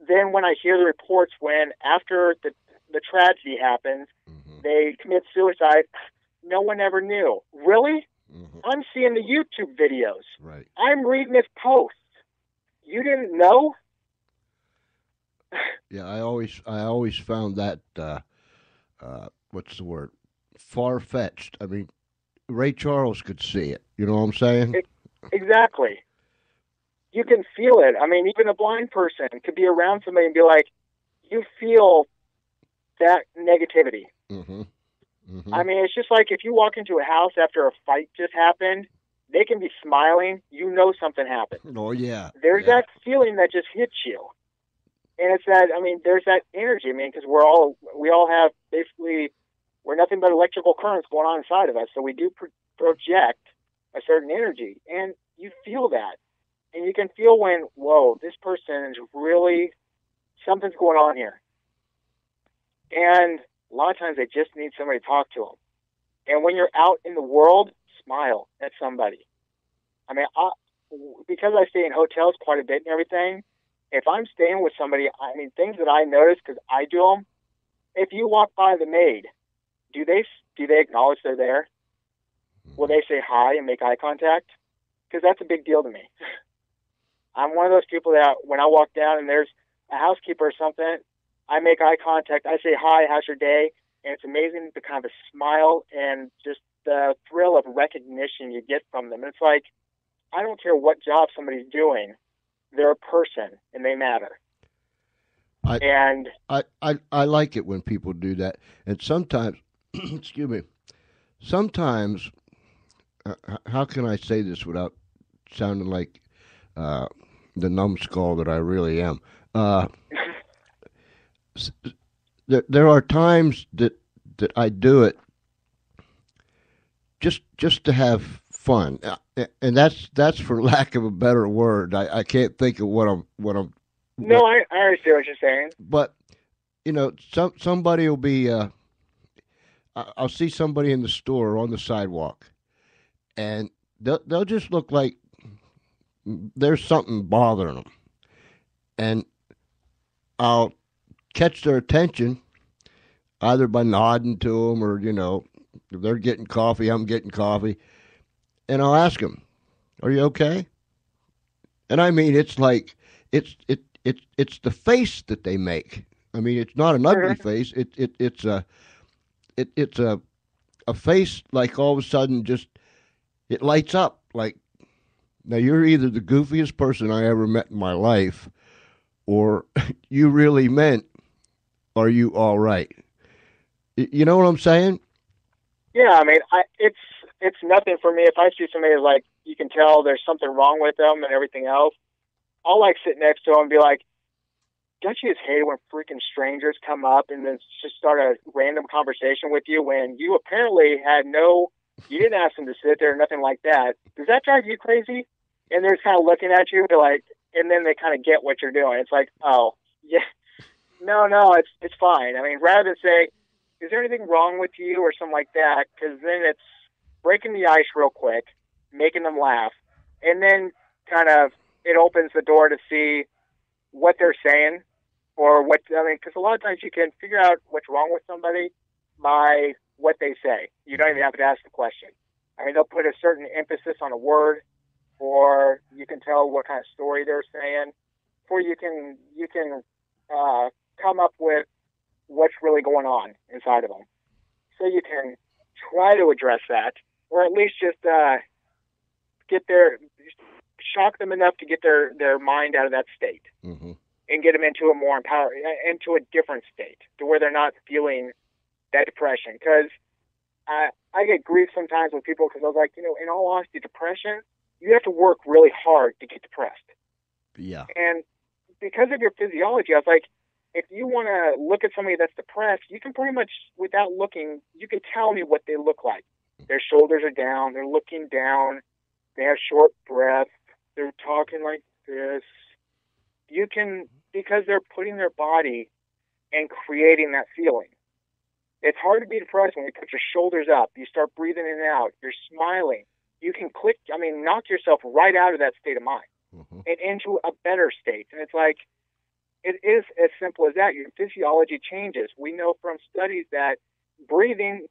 then when I hear the reports when after the tragedy happens, mm-hmm. they commit suicide, no one ever knew. Really? Mm-hmm. I'm seeing the YouTube videos. Right. I'm reading his posts. You didn't know? Yeah, I always found that what's the word? Far fetched. I mean, Ray Charles could see it. You know what I'm saying? It, exactly. You can feel it. I mean, even a blind person could be around somebody and be like, you feel that negativity. Mm-hmm. Mm-hmm. I mean, it's just like if you walk into a house after a fight just happened, they can be smiling. You know something happened. Oh yeah, There's yeah. that feeling that just hits you. And it's that, I mean, there's that energy. I mean, because we all have basically, we're nothing but electrical currents going on inside of us. So we do project a certain energy. And you feel that. And you can feel when, whoa, this person is really, something's going on here. And a lot of times they just need somebody to talk to them. And when you're out in the world, smile at somebody. I mean, because I stay in hotels quite a bit and everything, if I'm staying with somebody, I mean, things that I notice because I do them. If you walk by the maid, do they acknowledge they're there? Will they say hi and make eye contact? Because that's a big deal to me. I'm one of those people that when I walk down and there's a housekeeper or something, I make eye contact. I say hi, how's your day? And it's amazing the kind of smile and just the thrill of recognition you get from them. It's like I don't care what job somebody's doing. They're a person and they matter. I And I like it when people do that. And sometimes, excuse me, sometimes, how can I say this without sounding like uh, the numbskull that I really am? S- there are times that I do it just to have fun, and that's for lack of a better word. I can't think of what I'm no, what, I understand what you're saying. but somebody will be. I'll see somebody in the store or on the sidewalk, and they'll just look like there's something bothering them, and I'll catch their attention either by nodding to them or if they're getting coffee, I'm getting coffee, and I'll ask them, "Are you okay?" And I mean, it's like it's the face that they make. I mean, it's not an ugly Mm-hmm. face. It's a face like all of a sudden just it lights up. Like now, you're either the goofiest person I ever met in my life, or you really meant, "Are you all right?" You know what I'm saying? Yeah, I mean, it's nothing for me if I see somebody like you can tell there's something wrong with them and everything else. I'll like sit next to them and be like, "Don't you just hate it when freaking strangers come up and then just start a random conversation with you when you apparently you didn't ask them to sit there or nothing like that? Does that drive you crazy?" And they're kind of looking at you, they're like, and then they kind of get what you're doing. It's like, oh, yeah, no, it's fine. I mean, rather than say, "Is there anything wrong with you?" or something like that, because then it's breaking the ice real quick, making them laugh, and then kind of it opens the door to see what they're saying or what I mean. Because a lot of times you can figure out what's wrong with somebody by what they say. You don't even have to ask the question. I mean, they'll put a certain emphasis on a word, or you can tell what kind of story they're saying, or you can come up with what's really going on inside of them. So you can try to address that, or at least just get shock them enough to get their mind out of that state Mm-hmm. and get them into a more empowered, into a different state to where they're not feeling that depression. Because I get grief sometimes with people because I was like, in all honesty, depression, you have to work really hard to get depressed. Yeah. And because of your physiology, I was like, if you want to look at somebody that's depressed, you can pretty much, without looking, you can tell me what they look like. Their shoulders are down. They're looking down. They have short breath. They're talking like this. You can, because they're putting their body and creating that feeling. It's hard to be depressed when you put your shoulders up. You start breathing in and out. You're smiling. You can knock yourself right out of that state of mind Mm-hmm. and into a better state. And it's like, it is as simple as that. Your physiology changes. We know from studies that breathing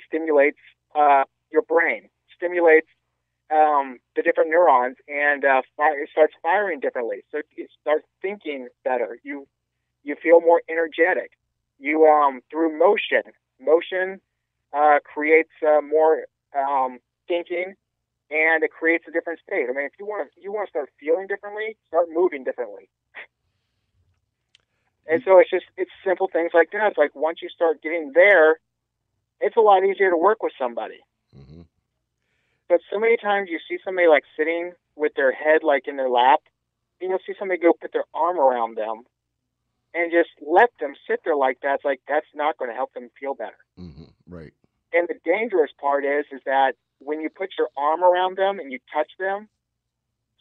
stimulates your brain, stimulates the different neurons, and it starts firing differently. So you start thinking better. You feel more energetic. You through motion creates more thinking, and it creates a different state. I mean, if you want to start feeling differently, start moving differently. And so it's simple things like that. It's like once you start getting there, it's a lot easier to work with somebody. Mm-hmm. But so many times you see somebody like sitting with their head like in their lap, and you'll see somebody go put their arm around them and just let them sit there like that. It's like that's not going to help them feel better. Mm-hmm. Right. And the dangerous part is that when you put your arm around them and you touch them,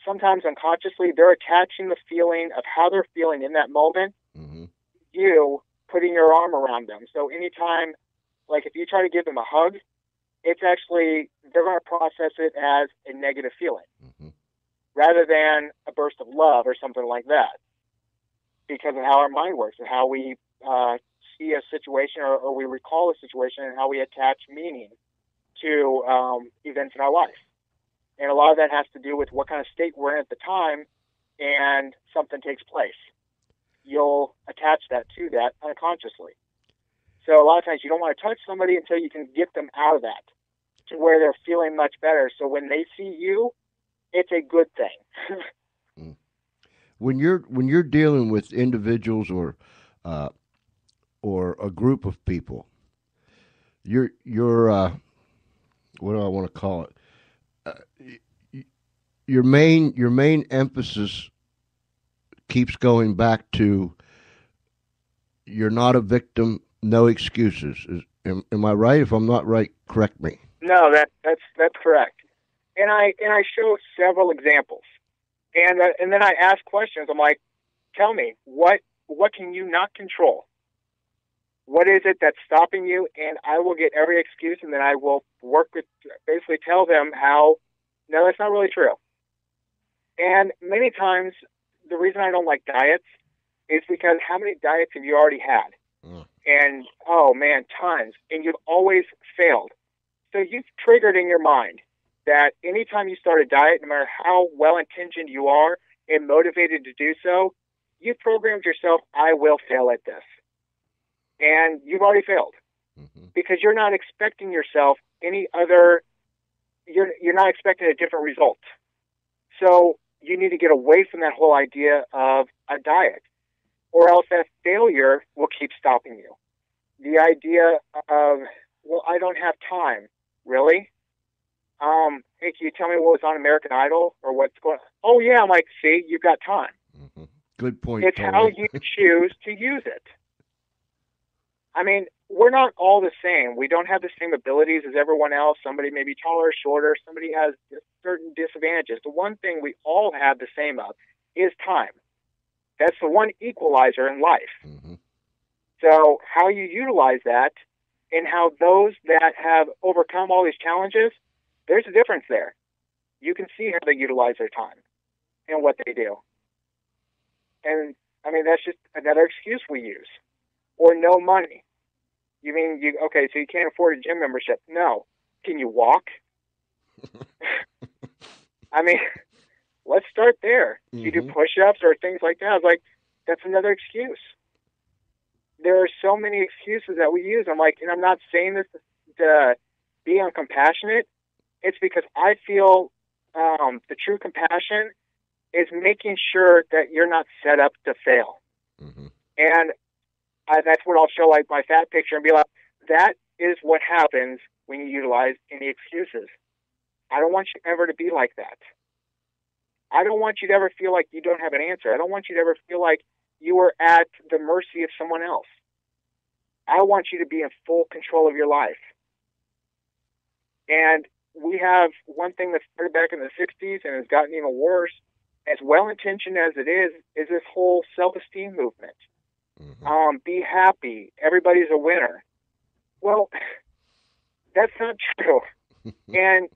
sometimes unconsciously they're attaching the feeling of how they're feeling in that moment. Mm-hmm. You putting your arm around them. So anytime, like if you try to give them a hug, it's actually, they're going to process it as a negative feeling Mm-hmm. rather than a burst of love or something like that, because of how our mind works and how we see a situation or we recall a situation and how we attach meaning to events in our life. And a lot of that has to do with what kind of state we're in at the time, and something takes place. You'll attach that to that unconsciously. So a lot of times you don't want to touch somebody until you can get them out of that to where they're feeling much better. So when they see you, it's a good thing. When you're dealing with individuals or a group of people, you're what do I want to call it? Your main emphasis keeps going back to you're not a victim, no excuses. Am I right? If I'm not right, correct me. No, that's correct. And I show several examples, and then I ask questions. I'm like, tell me what can you not control? What is it that's stopping you? And I will get every excuse, and then I will basically tell them how, no, that's not really true. And many times, the reason I don't like diets is because how many diets have you already had? And, oh man, tons. And you've always failed. So you've triggered in your mind that anytime you start a diet, no matter how well-intentioned you are and motivated to do so, you've programmed yourself, I will fail at this. And you've already failed because you're not expecting yourself you're not expecting a different result. So you need to get away from that whole idea of a diet, or else that failure will keep stopping you. The idea of, well, I don't have time. Really? Hey, can you tell me what was on American Idol or what's going on? Oh, yeah. I'm like, see, you've got time. Mm-hmm. Good point. It's how you choose to use it. I mean, we're not all the same. We don't have the same abilities as everyone else. Somebody may be taller or shorter. Somebody has certain disadvantages. The one thing we all have the same of is time. That's the one equalizer in life. Mm-hmm. So how you utilize that and how those that have overcome all these challenges, there's a difference there. You can see how they utilize their time and what they do. And, I mean, that's just another excuse we use. Or no money. You mean, okay, so you can't afford a gym membership. No. Can you walk? I mean, let's start there. Mm-hmm. You do push-ups or things like that. I was like, that's another excuse. There are so many excuses that we use. I'm like, and I'm not saying this to be uncompassionate. It's because I feel the true compassion is making sure that you're not set up to fail. Mm-hmm. And that's what I'll show, like my fat picture, and be like, that is what happens when you utilize any excuses. I don't want you ever to be like that. I don't want you to ever feel like you don't have an answer. I don't want you to ever feel like you are at the mercy of someone else. I want you to be in full control of your life. And we have one thing that started back in the 60s and has gotten even worse, as well-intentioned as it is this whole self-esteem movement. Mm-hmm. Be happy. Everybody's a winner. Well, that's not true. and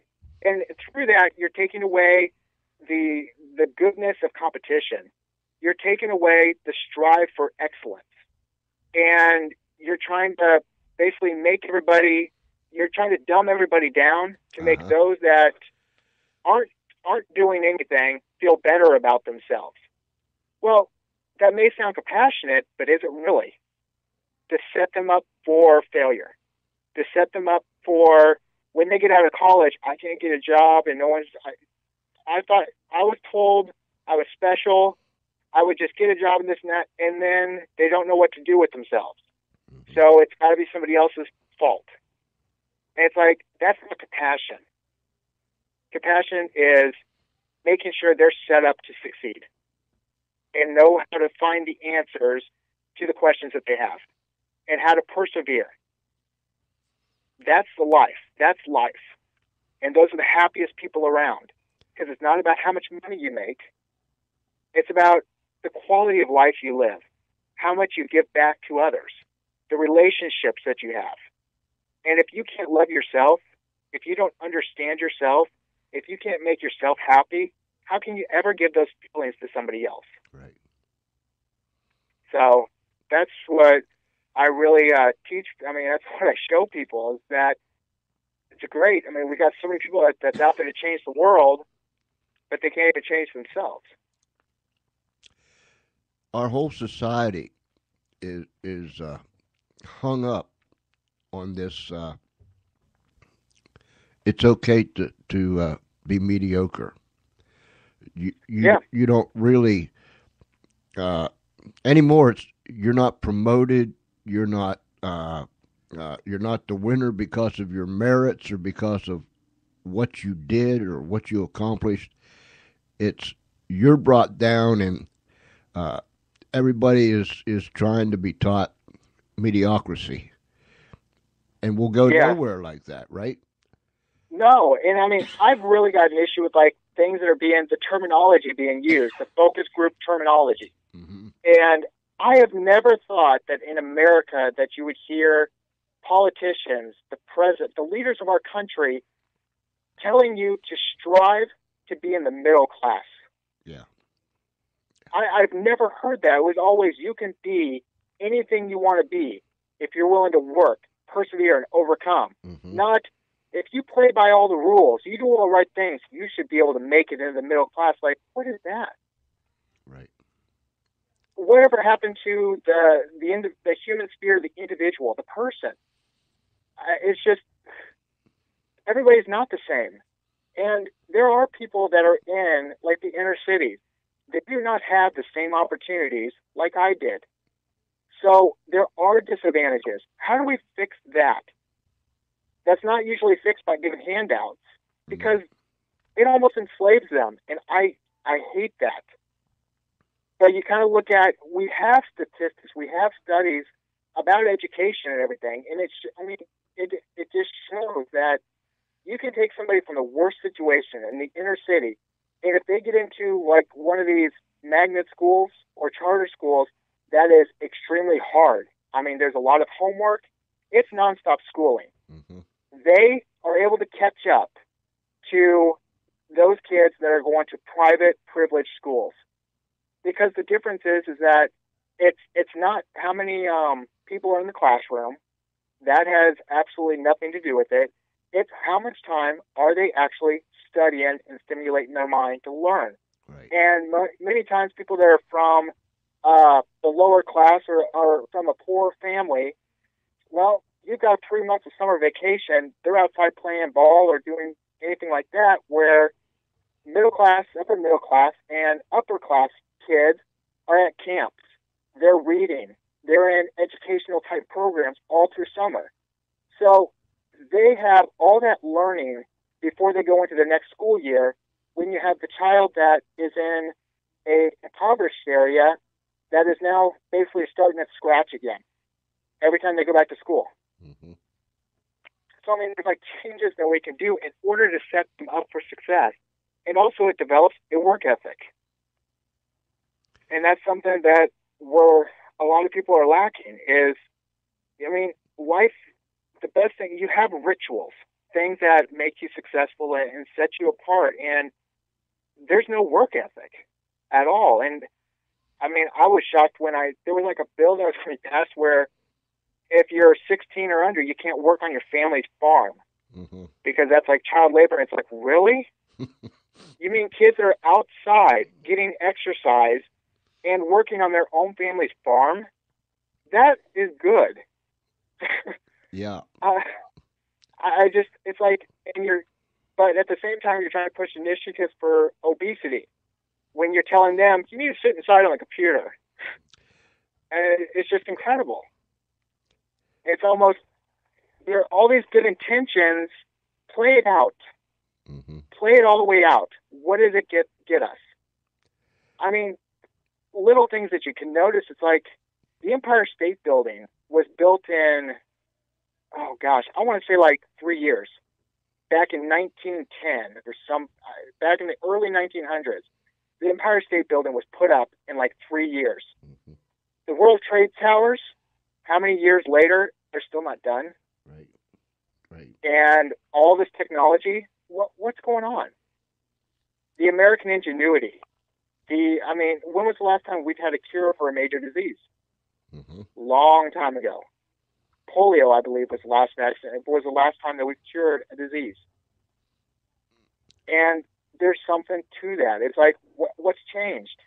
through that, you're taking away the goodness of competition. You're taking away the strive for excellence. And you're trying to basically you're trying to dumb everybody down to make those that aren't doing anything feel better about themselves. Well, that may sound compassionate, but is it really? To set them up for failure, to set them up for when they get out of college, I can't get a job, and no one's. I thought I was told I was special. I would just get a job in this and that, and then they don't know what to do with themselves. So it's got to be somebody else's fault. And it's like, that's not compassion. Compassion is making sure they're set up to succeed and know how to find the answers to the questions that they have and how to persevere. That's the life. That's life. And those are the happiest people around, because it's not about how much money you make. It's about the quality of life you live, how much you give back to others, the relationships that you have. And if you can't love yourself, if you don't understand yourself, if you can't make yourself happy, how can you ever give those feelings to somebody else? Right. So that's what I really teach. I mean, that's what I show people, is that it's great. I mean, we got so many people that's out there to change the world, but they can't even change themselves. Our whole society is hung up on this. It's okay to be mediocre. You don't really anymore. You're not promoted. You're not the winner because of your merits or because of what you did or what you accomplished. It's you're brought down, and everybody is trying to be taught mediocrity, and we'll go nowhere like that, right? No, and I mean, I've really got an issue with like things that are the terminology being used, the focus group terminology. Mm-hmm. And I have never thought that in America that you would hear politicians, the president, the leaders of our country telling you to strive to be in the middle class. Yeah. I've never heard that. It was always, you can be anything you want to be if you're willing to work, persevere, and overcome. Mm-hmm. Not, if you play by all the rules, you do all the right things, you should be able to make it into the middle class. Like, what is that? Right. Whatever happened to the human spirit, the individual, the person? It's just, everybody's not the same. And there are people that are in, like, the inner cities. They do not have the same opportunities like I did. So there are disadvantages. How do we fix that? That's not usually fixed by giving handouts, because it almost enslaves them, and I hate that. But you kind of look at, we have statistics, we have studies about education and everything, and it just shows that you can take somebody from the worst situation in the inner city, and if they get into like one of these magnet schools or charter schools, that is extremely hard. I mean, there's a lot of homework. It's nonstop schooling. Mm-hmm. They are able to catch up to those kids that are going to private privileged schools. Because the difference is that it's not how many people are in the classroom. That has absolutely nothing to do with it. It's how much time are they actually studying and stimulating their mind to learn. Right. And many times people that are from the lower class or from a poor family, well, you've got 3 months of summer vacation. They're outside playing ball or doing anything like that, where middle class, upper middle class, and upper class kids are at camps. They're reading. They're in educational type programs all through summer. So they have all that learning before they go into the next school year, when you have the child that is in a impoverished area that is now basically starting at scratch again every time they go back to school. Mm-hmm. So, I mean, there's like changes that we can do in order to set them up for success. And also it develops a work ethic. And that's something that a lot of people are lacking is, I mean, life, the best thing, you have rituals, things that make you successful and set you apart. And there's no work ethic at all. And I mean, I was shocked when there was like a bill that was going to be passed where if you're 16 or under, you can't work on your family's farm. Mm-hmm. Because that's like child labor. And it's like, really? You mean kids that are outside getting exercise and working on their own family's farm, that is good. Yeah. I just, it's like, but at the same time, you're trying to push initiatives for obesity when you're telling them, you need to sit inside on the computer. And it's just incredible. It's almost, there are all these good intentions, play it out. Mm-hmm. Play it all the way out. What does it get us? I mean, little things that you can notice. It's like the Empire State Building was built in, oh gosh, I want to say like 3 years. Back in 1910 or back in the early 1900s, the Empire State Building was put up in like 3 years. Mm-hmm. The World Trade Towers, how many years later, they're still not done? Right. Right. And all this technology, what's going on? The American ingenuity. When was the last time we've had a cure for a major disease? Mm-hmm. Long time ago. Polio, I believe, was the last vaccine. It was the last time that we cured a disease. And there's something to that. It's like, what's changed?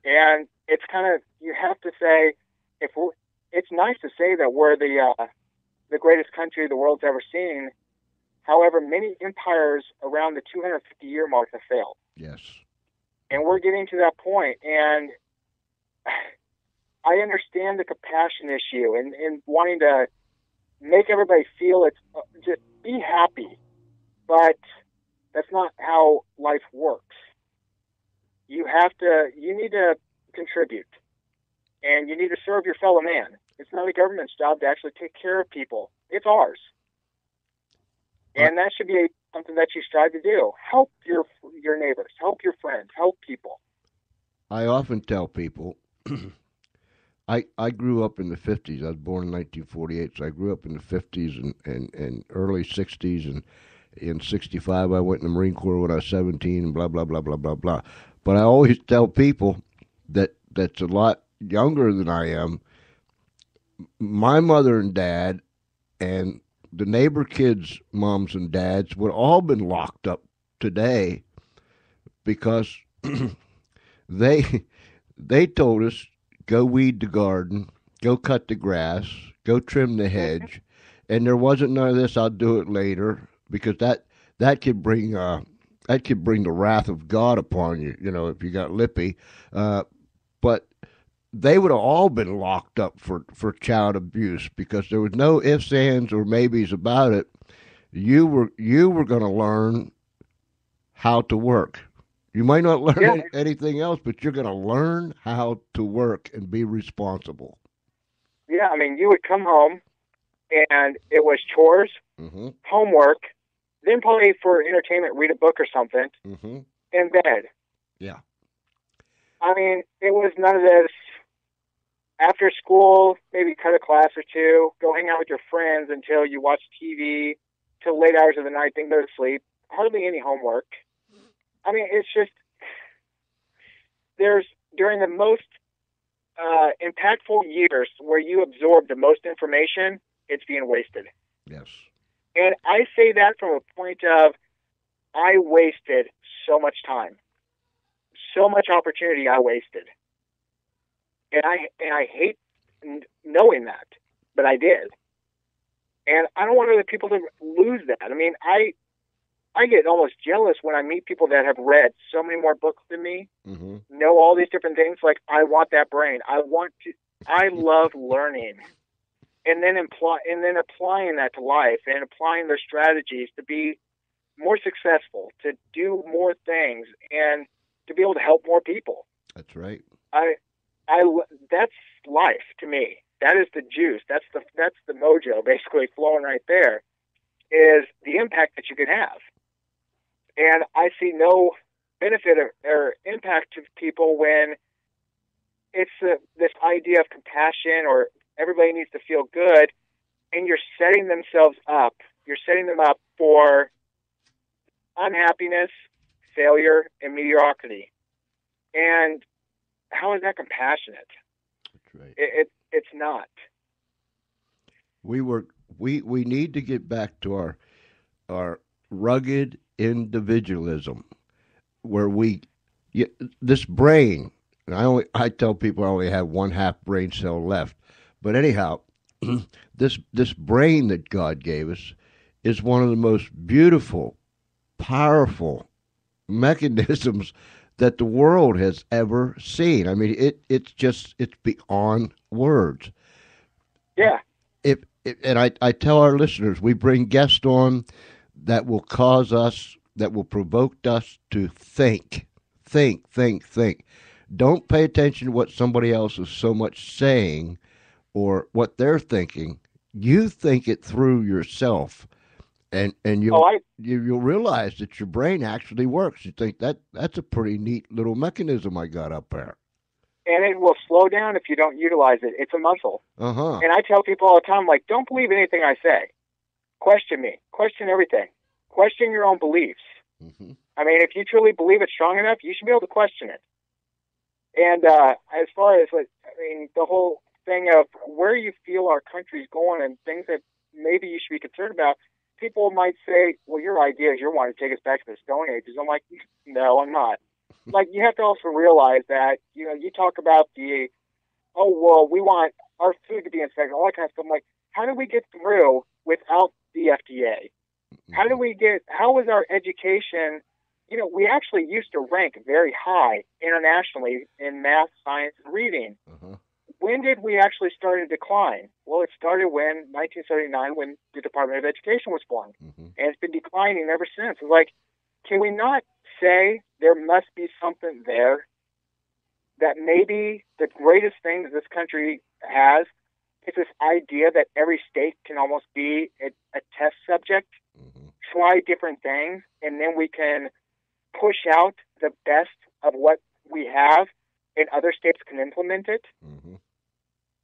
And it's kind of, you have to say, it's nice to say that we're the greatest country the world's ever seen. However, many empires around the 250-year mark have failed. Yes. And we're getting to that point. And I understand the compassion issue and wanting to make everybody feel it's just be happy. But that's not how life works. You need to contribute. And you need to serve your fellow man. It's not the government's job to actually take care of people. It's ours. And that should be something that you strive to do. Help your neighbors. Help your friends. Help people. I often tell people, I grew up in the 50s. I was born in 1948, so I grew up in the 50s and early 60s. And in 65, I went in the Marine Corps when I was 17 and blah, blah, blah, blah, blah, blah. But I always tell people that's a lot younger than I am, my mother and dad and the neighbor kids' moms and dads would all been locked up today because they told us, go weed the garden, go cut the grass, go trim the hedge, and there wasn't none of this, I'll do it later, because that could bring the wrath of God upon you, if you got lippy. But they would have all been locked up for child abuse because there was no ifs, ands, or maybes about it. You were going to learn how to work. You might not learn anything else, but you're going to learn how to work and be responsible. Yeah, you would come home, and it was chores, mm-hmm. homework, then probably for entertainment, read a book or something, mm-hmm. and bed. Yeah. It was none of this. After school, maybe cut a class or two, go hang out with your friends until you watch TV till late hours of the night, then go to sleep. Hardly any homework. It's just, during the most impactful years where you absorb the most information, it's being wasted. Yes. And I say that from a point of, I wasted so much time, so much opportunity I wasted. And I hate knowing that, but I did. And I don't want other people to lose that. I get almost jealous when I meet people that have read so many more books than me, mm-hmm. know all these different things. Like, I want that brain. I love learning. And then applying that to life and applying their strategies to be more successful, to do more things, and to be able to help more people. That's right. That's life to me. That is the juice. That's the mojo basically flowing right there, is the impact that you can have. And I see no benefit or impact to people when it's this idea of compassion or everybody needs to feel good, and you're setting themselves up. You're setting them up for unhappiness, failure, and mediocrity. And how is that compassionate? That's right. It's not. We need to get back to our rugged individualism, where we you, this brain, and I tell people I only have one half brain cell left, but anyhow, this brain that God gave us is one of the most beautiful, powerful mechanisms that the world has ever seen. I mean, it's beyond words. Yeah. And I tell our listeners, we bring guests on that will that will provoke us to think. Don't pay attention to what somebody else is so much saying or what they're thinking. You think it through yourself, and you'll realize that your brain actually works. You think that's a pretty neat little mechanism I got up there. And it will slow down if you don't utilize it. It's a muscle. Uh-huh. And I tell people all the time, like, don't believe anything I say. Question me. Question everything. Question your own beliefs. Mm-hmm. I mean, if you truly believe it strong enough, you should be able to question it. And as far as, the whole thing of where you feel our country's going and things that maybe you should be concerned about, people might say, well, your idea is you're wanting to take us back to the Stone Ages. I'm like, no, I'm not. Like, you have to also realize that, you talk about we want our food to be inspected, all that kind of stuff. I'm like, how do we get through without the FDA? How is our education, we actually used to rank very high internationally in math, science, and reading. Uh-huh. When did we actually start to decline? Well, it started 1979, when the Department of Education was formed. Mm-hmm. And it's been declining ever since. It's like, can we not say there must be something there, that maybe the greatest thing that this country has is this idea that every state can almost be a test subject, Mm-hmm. try different things, and then we can push out the best of what we have, and other states can implement it. Mm-hmm.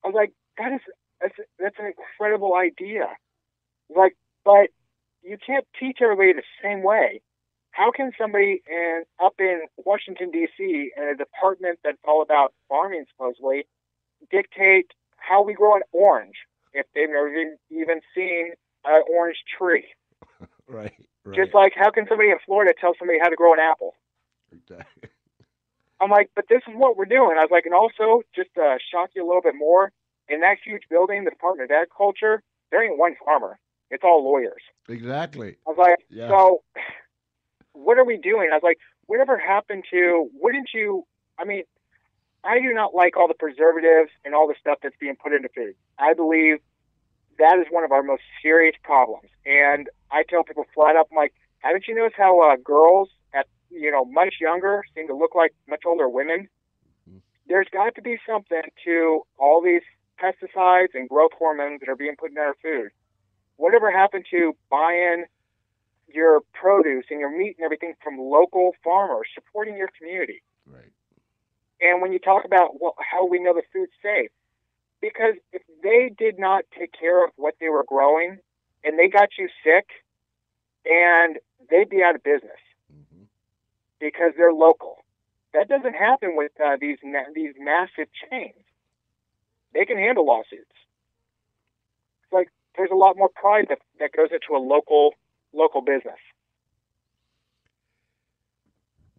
I was like, that's an incredible idea. Like, but you can't teach everybody the same way. How can somebody up in Washington, D.C., in a department that's all about farming, supposedly, dictate how we grow an orange if they've never even seen an orange tree? Right. Just like, how can somebody in Florida tell somebody how to grow an apple? Exactly. I'm like, but this is what we're doing. I was like, and also, just to shock you a little bit more, in that huge building, the Department of Agriculture, there ain't one farmer. It's all lawyers. Exactly. I was like, yeah. So what are we doing? I was like, whatever happened to, I do not like all the preservatives and all the stuff that's being put into food. I believe that is one of our most serious problems. And I tell people flat up, I'm like, haven't you noticed how girls at, much younger seem to look like much older women? Mm-hmm. There's got to be something to all these pesticides and growth hormones that are being put in our food. Whatever happened to buying your produce and your meat and everything from local farmers, supporting your community? Right. And when you talk about how we know the food's safe, because if they did not take care of what they were growing and they got you sick, and they'd be out of business Mm-hmm. because they're local. That doesn't happen with these massive chains. They can handle lawsuits. It's like there's a lot more pride that goes into a local business.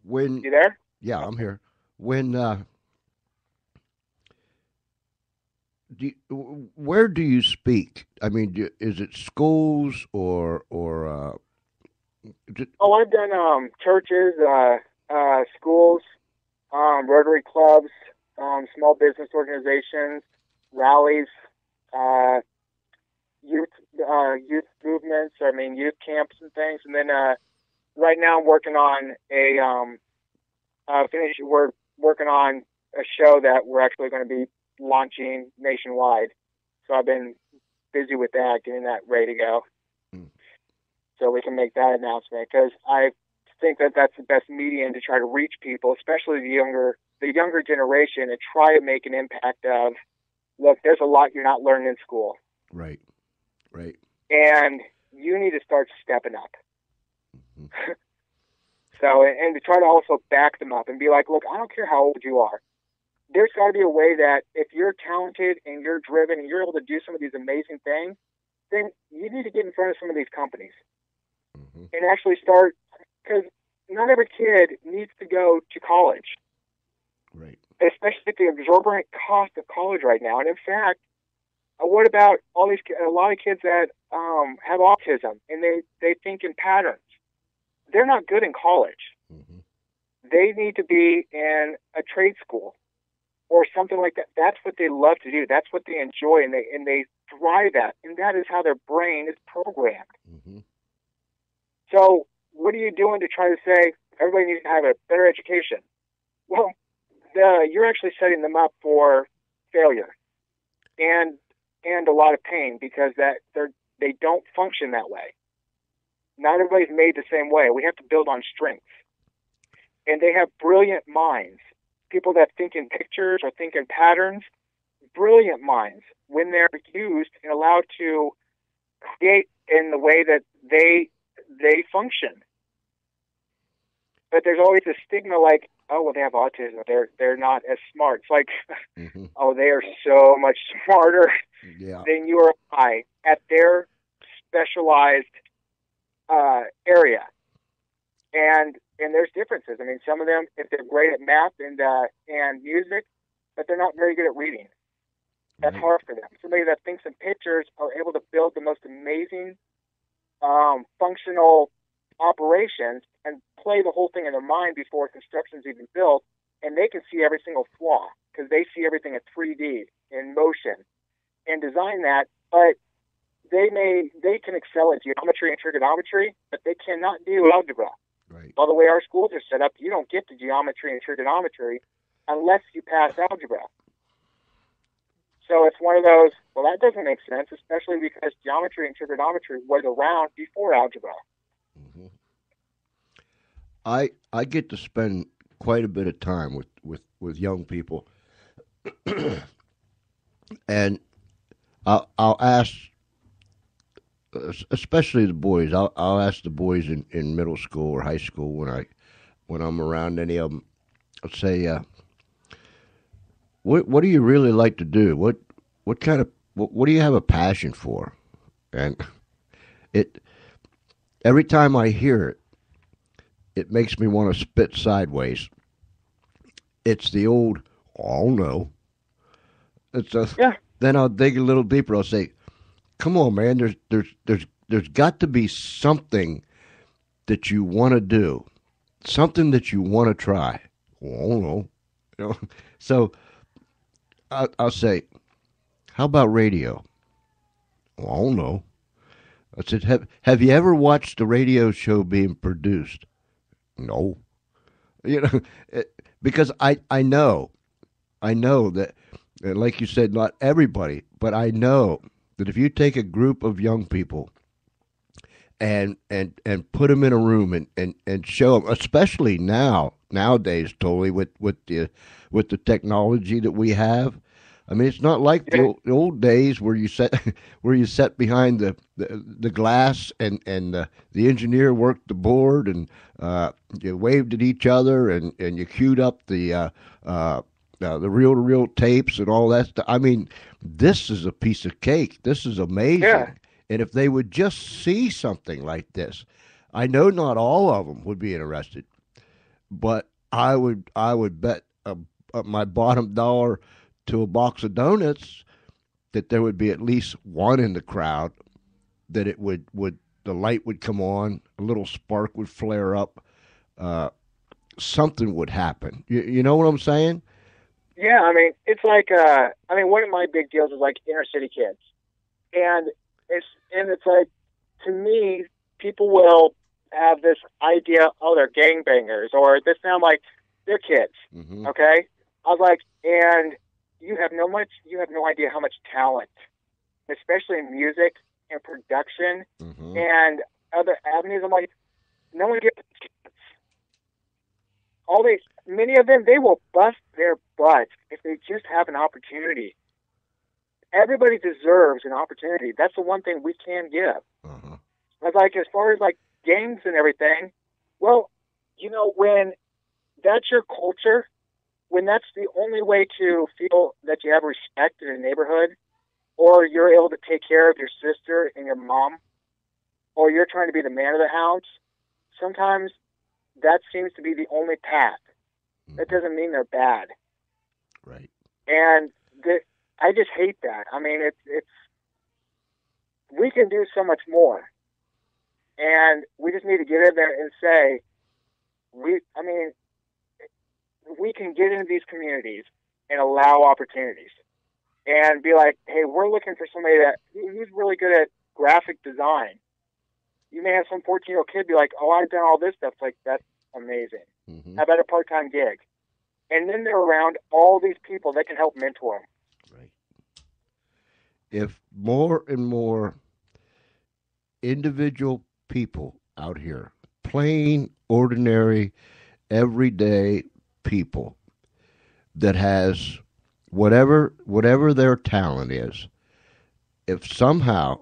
When You there? Yeah, I'm here. When where do you speak? I mean, is it schools or I've done churches, schools, Rotary clubs, small business organizations, rallies, youth movements. Youth camps and things. And then right now I'm working on we're working on a show that we're actually going to be launching nationwide. So I've been busy with that, getting that ready to go. So we can make that announcement, because I think that that's the best medium to try to reach people, especially the younger generation, and try to make an impact of, look, there's a lot you're not learning in school. Right. And you need to start stepping up. Mm-hmm. So, and to try to also back them up and be like, look, I don't care how old you are. There's got to be a way that if you're talented and you're driven and you're able to do some of these amazing things, then you need to get in front of some of these companies. Mm-hmm. And actually start, because not every kid needs to go to college, Right. especially at the exorbitant cost of college right now. And in fact, what about a lot of kids that have autism and they think in patterns? They're not good in college. Mm-hmm. They need to be in a trade school or something like that. That's what they love to do. That's what they enjoy, and they thrive at. And that is how their brain is programmed. Mm-hmm. So what are you doing to try to say everybody needs to have a better education? Well, you're actually setting them up for failure and a lot of pain, because they don't function that way. Not everybody's made the same way. We have to build on strengths. And they have brilliant minds. People that think in pictures or think in patterns, brilliant minds, when they're used and allowed to create in the way that they function. But there's always a stigma like, oh, well, they have autism. They're not as smart. It's like, Mm-hmm. oh, they are so much smarter Yeah. than you or I at their specialized area. And there's differences. I mean, some of them, if they're great at math and music, but they're not very good at reading. That's Right. hard for them. Somebody that thinks in pictures are able to build the most amazing functional operations and play the whole thing in their mind before construction's even built, and they can see every single flaw because they see everything in 3D, in motion, and design that. But they can excel at geometry and trigonometry, but they cannot do algebra. Right. Well, the way our schools are set up, you don't get to geometry and trigonometry unless you pass algebra. So it's one of those, well, that doesn't make sense, especially because geometry and trigonometry was around before algebra. Mm-hmm. I get to spend quite a bit of time with young people, and I'll ask, especially the boys. I'll ask the boys in middle school or high school when I'm around any of them. I'll say, what do you really like to do? What kind of what do you have a passion for? And it every time I hear it, it makes me want to spit sideways. It's the old, oh no. Yeah. Then I'll dig a little deeper. I'll say, come on, man. There's got to be something that you want to do, something that you want to try. Oh no. You know? So I'll say, how about radio? Oh no. I said, have you ever watched the radio show being produced? No. You know, because I know that, like you said, not everybody, but I know that if you take a group of young people and put them in a room and show them, especially nowadays, totally with the technology that we have. I mean, it's not like the old days where you sat behind the glass and the engineer worked the board and you waved at each other and you queued up the reel-to-reel tapes and all that stuff. I mean, this is a piece of cake. This is amazing. Yeah. And if they would just see something like this, I know not all of them would be interested, but I would bet my bottom dollar to a box of donuts that there would be at least one in the crowd that it would the light would come on, a little spark would flare up, something would happen. You know what I'm saying? Yeah, I mean, it's like, one of my big deals is like inner city kids, and it's like, to me, people will have this idea, oh, they're gangbangers, or they sound like they're kids. Mm-hmm. Okay, I was like, and you have no idea how much talent, especially in music and production Mm-hmm. and other avenues. I'm like, no one gets a chance. Many of them, they will bust their butts if they just have an opportunity. Everybody deserves an opportunity. That's the one thing we can give. Uh-huh. But like, as far as like gangs and everything, well, when that's your culture, when that's the only way to feel that you have respect in a neighborhood, or you're able to take care of your sister and your mom, or you're trying to be the man of the house, sometimes that seems to be the only path. That doesn't mean they're bad. Right. And I just hate that. I mean, it's we can do so much more, and we just need to get in there and say we can get into these communities and allow opportunities, and be like, hey, we're looking for somebody who's really good at graphic design. You may have some 14-year-old kid be like, oh, I've done all this stuff. It's like, that's amazing. Mm-hmm. How about a part-time gig? And then they're around all these people that can help mentor them. Right. If more and more individual people out here, plain, ordinary, everyday people that has whatever their talent is, if somehow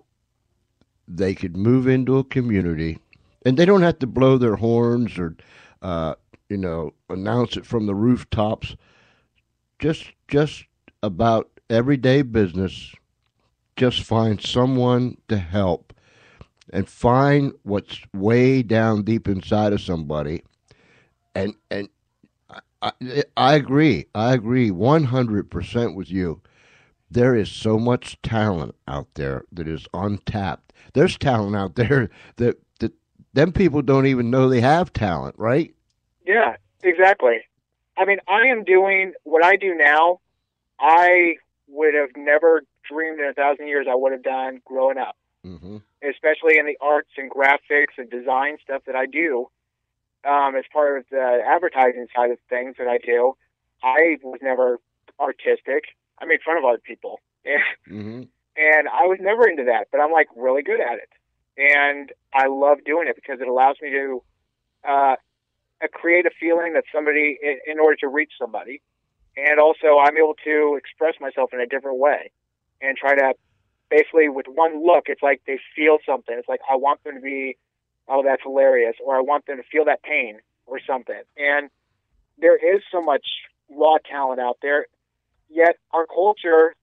they could move into a community, and they don't have to blow their horns or, announce it from the rooftops, just about everyday business, just find someone to help and find what's way down deep inside of somebody. And I agree 100% with you. There is so much talent out there that is untapped. There's talent out there that them people don't even know they have talent, right? Yeah, exactly. I mean, I am doing what I do now. I would have never dreamed in 1,000 years I would have done growing up, especially in the arts and graphics and design stuff that I do. As part of the advertising side of things that I do, I was never artistic. I made fun of other people. And I was never into that, but I'm like really good at it. And I love doing it because it allows me to create a feeling that somebody, in order to reach somebody. And also I'm able to express myself in a different way and try to basically with one look, it's like they feel something. It's like I want them to be, oh, that's hilarious, or I want them to feel that pain or something. And there is so much raw talent out there, yet our culture,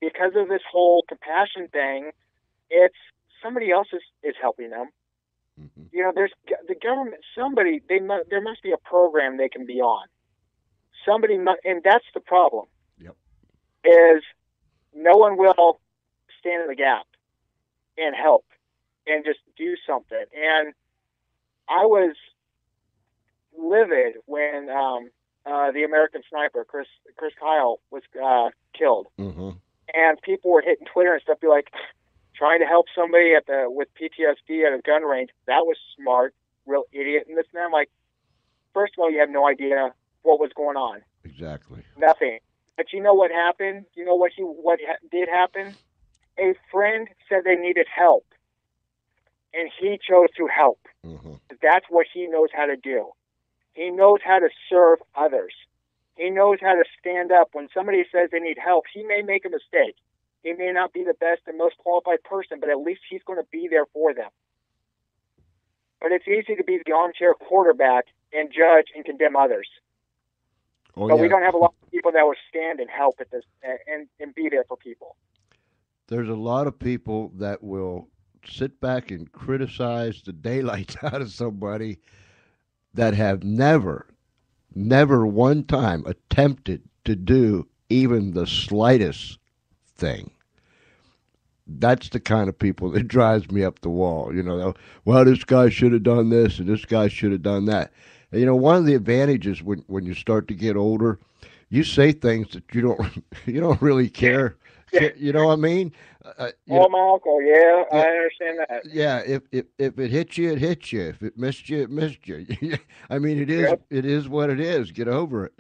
because of this whole compassion thing, it's somebody else is helping them. You know, there's the government, there must be a program they can be on. And that's the problem. Yep. Is no one will stand in the gap and help and just do something. And I was livid when the American sniper, Chris Kyle, was killed. And people were hitting Twitter and stuff, be like, trying to help somebody with PTSD at a gun range. That was smart, real idiot. And this and that. I'm like, first of all, you have no idea what was going on. Exactly. Nothing. But you know what happened? You know what did happen? A friend said they needed help, and he chose to help. That's what he knows how to do. He knows how to serve others. He knows how to stand up. When somebody says they need help, he may make a mistake. He may not be the best and most qualified person, but at least he's going to be there for them. But it's easy to be the armchair quarterback and judge and condemn others. But we don't have a lot of people that will stand and help at this and be there for people. There's a lot of people that will sit back and criticize the daylights out of somebody that have never one time attempted to do even the slightest thing. That's the kind of people that drives me up the wall. You know, well, this guy should have done this and this guy should have done that. And, you know, one of the advantages when you start to get older, you say things that you don't really care. You know what I mean? My uncle, yeah, I understand that. Yeah, if it hit you, it hit you. If it missed you, it missed you. I mean, it is what it is. Get over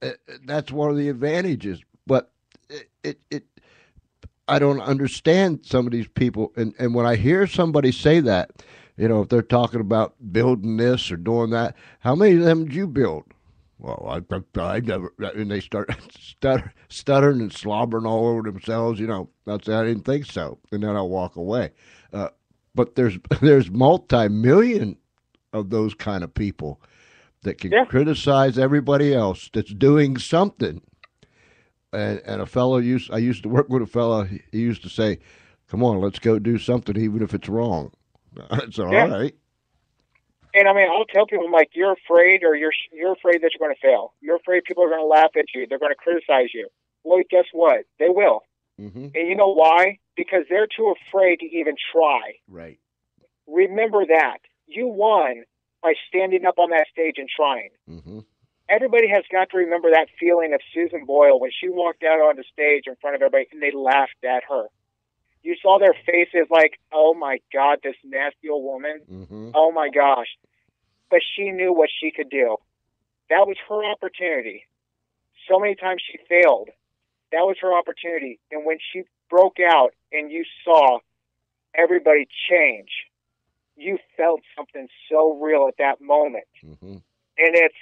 it. That's one of the advantages. But I don't understand some of these people. And when I hear somebody say that, you know, if they're talking about building this or doing that, how many of them did you build? Well, I never, and they start stuttering and slobbering all over themselves. You know, I'll say I didn't think so, and then I'll walk away. But there's multi-million of those kind of people that can criticize everybody else that's doing something. And a fellow I used to work with a fellow. He used to say, "Come on, let's go do something, even if it's wrong." So all right. And I mean, I'll tell people, I'm like, you're afraid, or you're afraid that you're going to fail. You're afraid people are going to laugh at you. They're going to criticize you. Well, guess what? They will. Mm-hmm. And you know why? Because they're too afraid to even try. Right. Remember that. You won by standing up on that stage and trying. Mm-hmm. Everybody has got to remember that feeling of Susan Boyle when she walked out on the stage in front of everybody and they laughed at her. You saw their faces like, oh my God, this nasty old woman. Mm-hmm. Oh my gosh. But she knew what she could do. That was her opportunity. So many times she failed. That was her opportunity. And when she broke out and you saw everybody change, you felt something so real at that moment. Mm-hmm. And it's,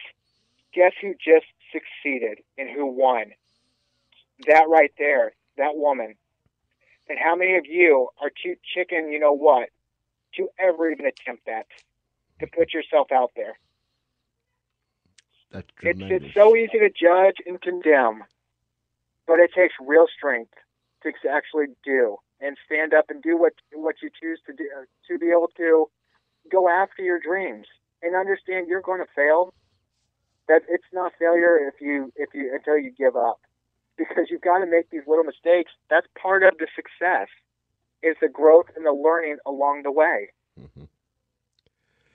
guess who just succeeded and who won? That right there, that woman. And how many of you are too chicken, you know what, to ever even attempt that, to put yourself out there? That's tremendous. It's so easy to judge and condemn, but it takes real strength to actually do and stand up and do what you choose to do, to be able to go after your dreams and understand you're going to fail. That it's not failure if you until you give up, because you've got to make these little mistakes. That's part of the success, is the growth and the learning along the way. Mm-hmm.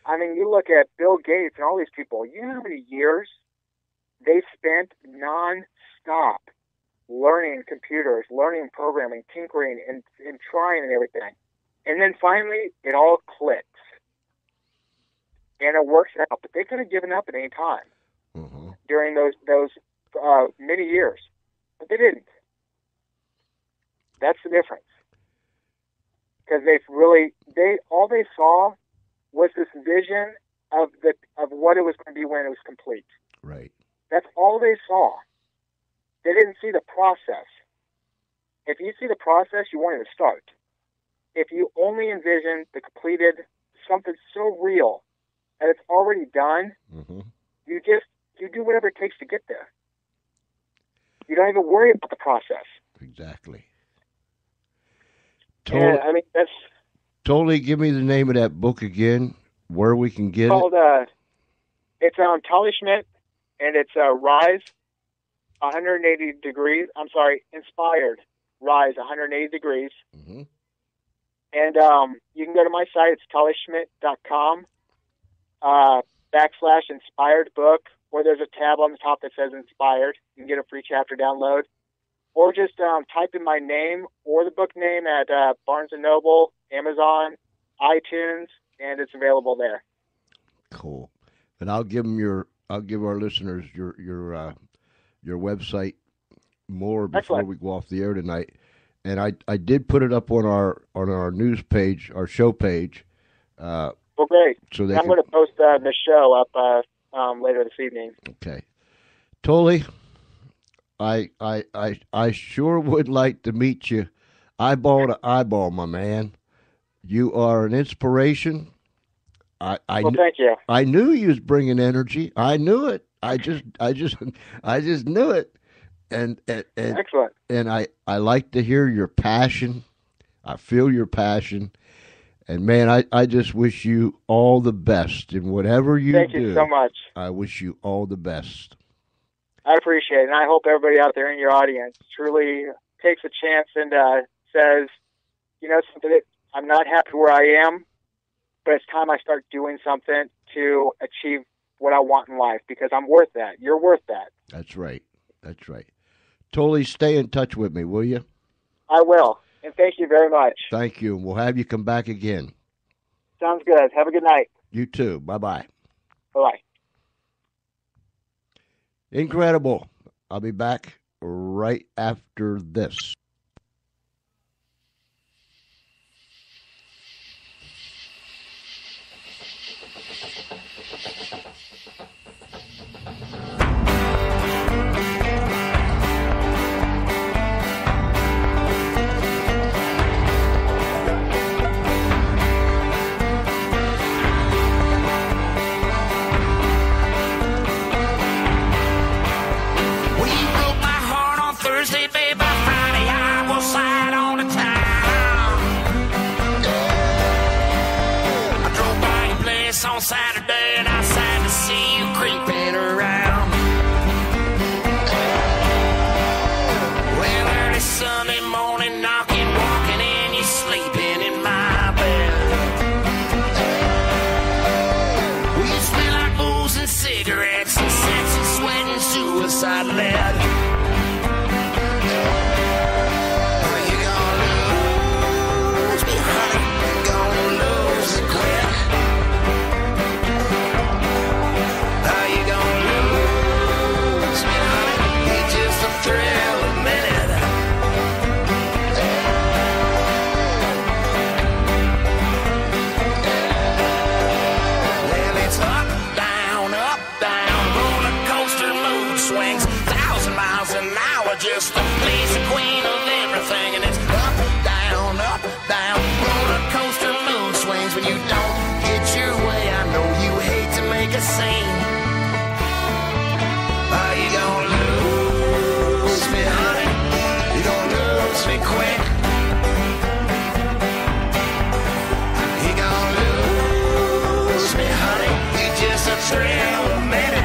I mean, you look at Bill Gates and all these people. You know how many years they spent non-stop learning computers, learning programming, tinkering, and trying and everything. And then finally, it all clicks. And it works out. But they could have given up at any time during those many years. But they didn't. That's the difference. Because all they saw was this vision of what it was going to be when it was complete. Right. That's all they saw. They didn't see the process. If you see the process, you won't even start. If you only envision the completed, something so real that it's already done, you do whatever it takes to get there. You don't even worry about the process. Exactly. And, I mean, that's... Totally, give me the name of that book again, where we can get it. It's on Tollie Schmidt, and it's Rise 180 Degrees. I'm sorry, Inspired Rise 180 Degrees. Mm-hmm. And you can go to my site. It's tollieschmidt.com /inspired book, or there's a tab on the top that says Inspired. You can get a free chapter download. Or just type in my name or the book name at Barnes & Noble, Amazon, iTunes, and it's available there. Cool. And I'll give our listeners your website more before we go off the air tonight. And I did put it up on our news page, our show page. Well, great. So I'm going to post the show up later this evening. Okay. Tollie, I sure would like to meet you eyeball to eyeball, my man. You are an inspiration. Well, thank you. I knew you was bringing energy. I knew it. I just knew it. And excellent. And I like to hear your passion. I feel your passion. And man, I just wish you all the best in whatever you do. Thank you so much. I wish you all the best. I appreciate it, and I hope everybody out there in your audience truly takes a chance and says, you know, something, I'm not happy where I am, but it's time I start doing something to achieve what I want in life, because I'm worth that. You're worth that. That's right. That's right. Totally stay in touch with me, will you? I will, and thank you very much. Thank you. We'll have you come back again. Sounds good. Have a good night. You too. Bye-bye. Bye-bye. Incredible. I'll be back right after this. Thursday, babe, by Friday, Christmas on Saturday, and I sad to see you creeping around. Well, early Sunday morning, knocking, walking in, you sleeping in my bed. Well, you smell like booze and cigarettes and sex and sweat and suicide lead. Just to please the queen of everything, and it's up, down, roller coaster mood swings. When you don't get your way, I know you hate to make a scene. Are you gonna lose me, honey? You gonna lose me quick? You gonna lose me, honey? You just a thrill a minute.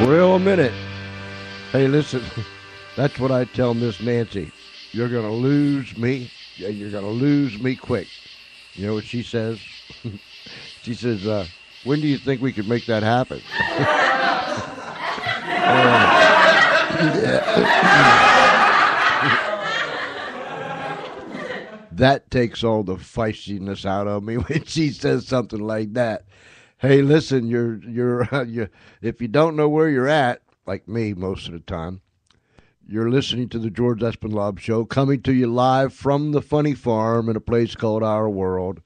Real minute. Hey, listen, that's what I tell Miss Nancy. You're going to lose me, and you're going to lose me quick. You know what she says? She says, when do you think we could make that happen? That takes all the feistiness out of me when she says something like that. Hey, listen, you're if you don't know where you're at, like me most of the time, you're listening to the George Espinlaub Show, coming to you live from the Funny Farm in a place called Our World.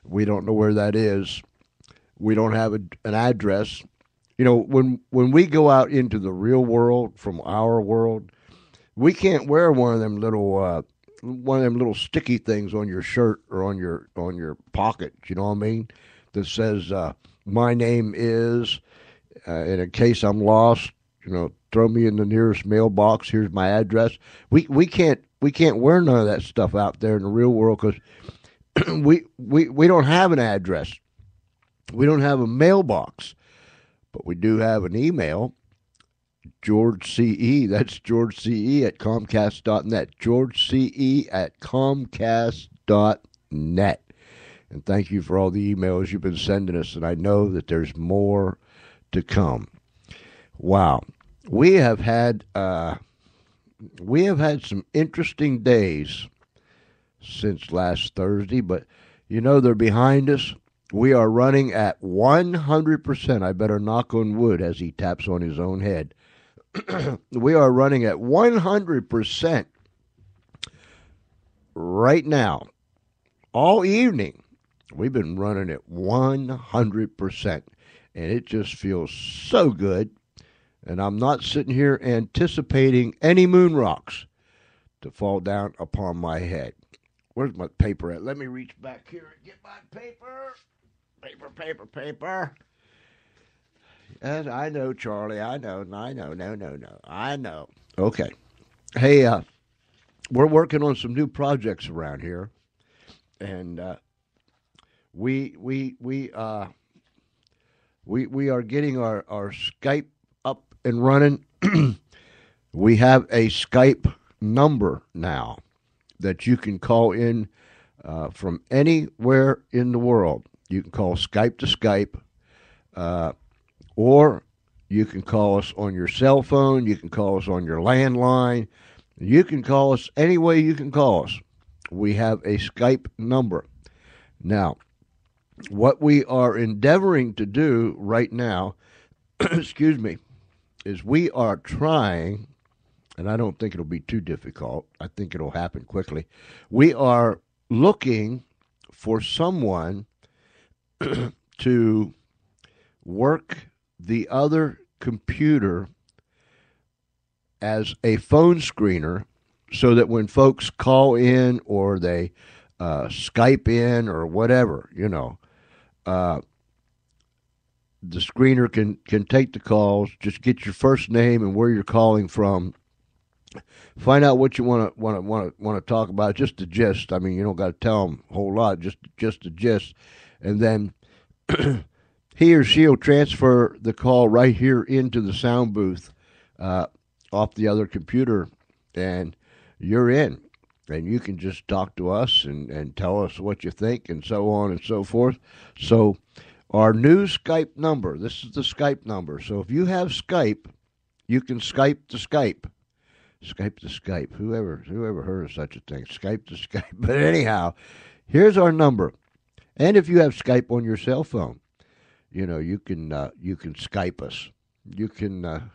We don't know where that is. We don't have an address. You know, when we go out into the real world from Our World, we can't wear one of them little sticky things on your shirt or on your pocket. You know what I mean? That says, my name is, and in case I'm lost, you know, throw me in the nearest mailbox. Here's my address. We can't wear none of that stuff out there in the real world because we don't have an address. We don't have a mailbox, but we do have an email. George C.E. That's George C.E. at Comcast.net. George C.E. at Comcast.net. And thank you for all the emails you've been sending us. And I know that there's more to come. Wow. We have had some interesting days since last Thursday, but you know they're behind us. We are running at 100%. I better knock on wood as he taps on his own head. We are running at 100% right now. All evening, we've been running at 100%. And it just feels so good. And I'm not sitting here anticipating any moon rocks to fall down upon my head. Where's my paper at? Let me reach back here and get my paper. Paper. Yes, I know, Charlie. I know. I know. Okay. Hey, we're working on some new projects around here, and we are getting our Skype up and running. We have a Skype number now that you can call in from anywhere in the world. You can call Skype to Skype, or you can call us on your cell phone. You can call us on your landline. You can call us any way you can call us. We have a Skype number. Now, what we are endeavoring to do right now, excuse me, is we are trying, and I don't think it'll be too difficult. I think it'll happen quickly. We are looking for someone to work the other computer as a phone screener so that when folks call in or they Skype in or whatever, the screener can take the calls. Just get your first name and where you're calling from. Find out what you want to talk about. Just the gist. I mean, you don't got to tell them a whole lot. Just the gist, and then he or she will transfer the call right here into the sound booth off the other computer, and you're in. And you can just talk to us and tell us what you think and so on and so forth. So our new Skype number, this is the Skype number. So if you have Skype, you can Skype to Skype. Skype to Skype. Whoever heard of such a thing? Skype to Skype. But anyhow, here's our number. And if you have Skype on your cell phone, you can Skype us. You can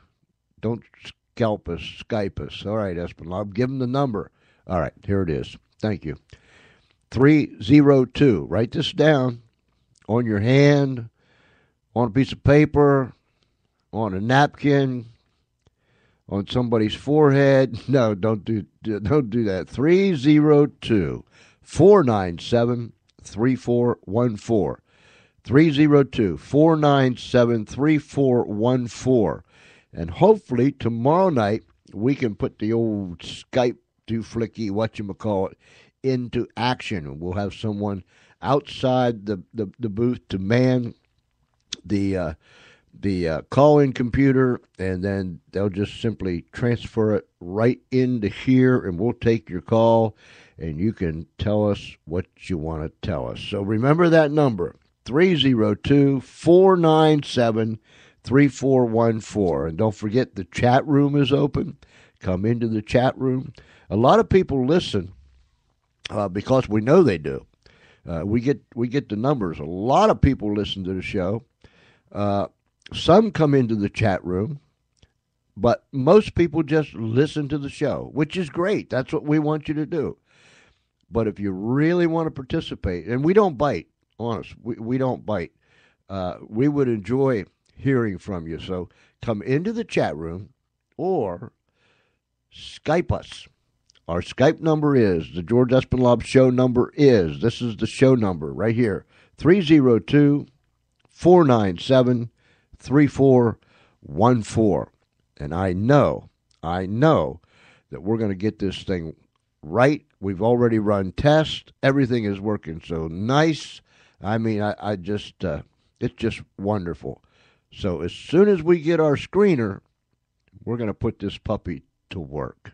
don't scalp us, Skype us. All right, Espinal, give them the number. All right, here it is. Thank you. 302. Write this down on your hand, on a piece of paper, on a napkin, on somebody's forehead. No, don't do that. 302-497-3414. 302-497-3414. And hopefully tomorrow night we can put the old Skype to flicky whatchamacallit into action. We'll have someone outside the booth to man the call-in computer, and then they'll just simply transfer it right into here, and we'll take your call, and you can tell us what you want to tell us. So remember that number, 302-497-3414. And don't forget the chat room is open. Come into the chat room. A lot of people listen because we know they do. We get the numbers. A lot of people listen to the show. Some come into the chat room, but most people just listen to the show, which is great. That's what we want you to do. But if you really want to participate, and we don't bite, honest, we don't bite. We would enjoy hearing from you. So come into the chat room or Skype us. Our Skype number is, the George Espinal show number is, this is the show number right here, 302-497-3414. And I know that we're going to get this thing right. We've already run tests. Everything is working so nice. I mean, I just, it's just wonderful. So as soon as we get our screener, we're going to put this puppy to work.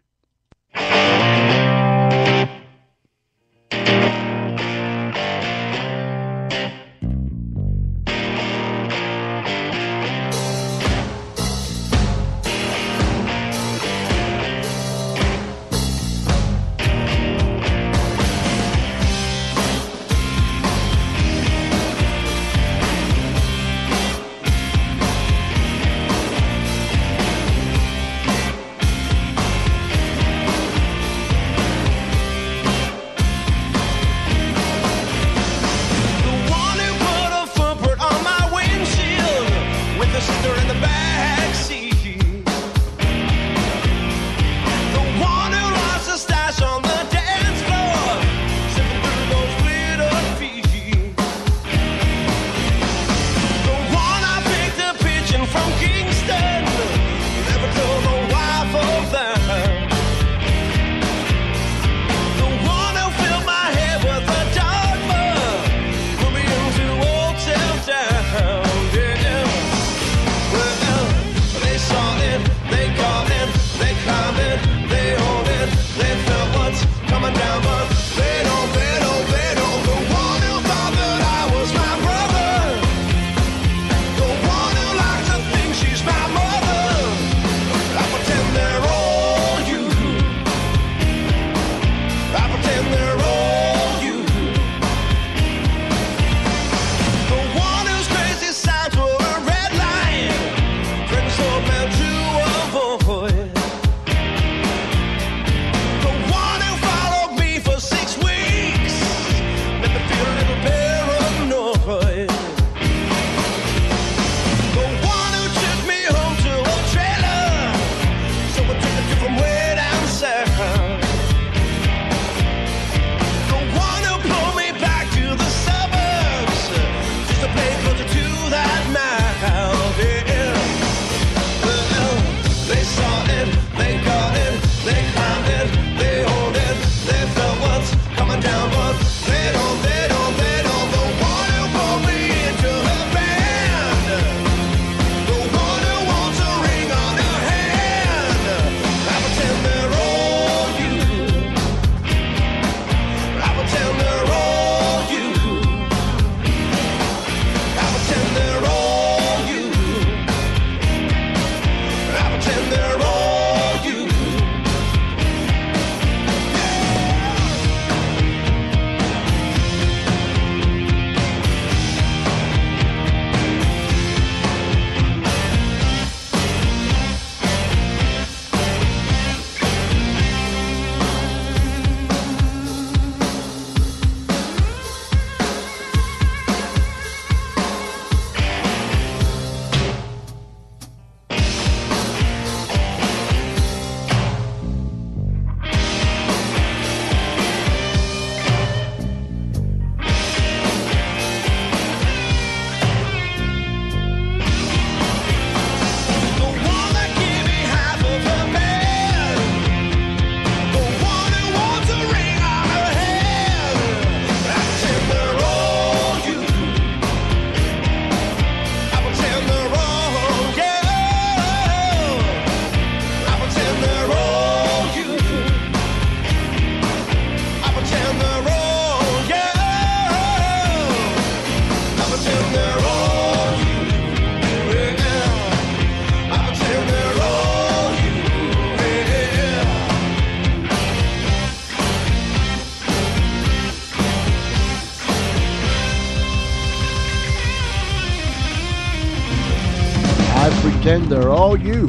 I pretend they're all you.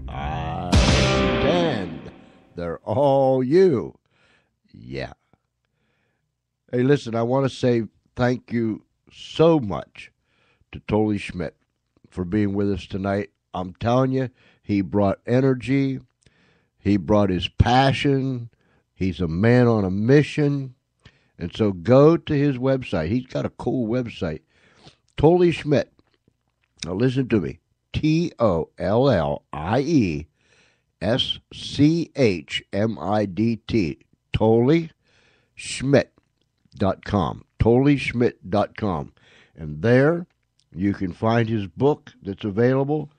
I pretend they're all you. Yeah. Hey, listen, I want to say thank you so much to Tollie Schmidt for being with us tonight. I'm telling you, he brought energy. He brought his passion. He's a man on a mission. And so go to his website. He's got a cool website. Tollie Schmidt. Now listen to me. TOLLIESCHMIDT. TollieSchmidt.com. TollieSchmidt.com. And there you can find his book that's available.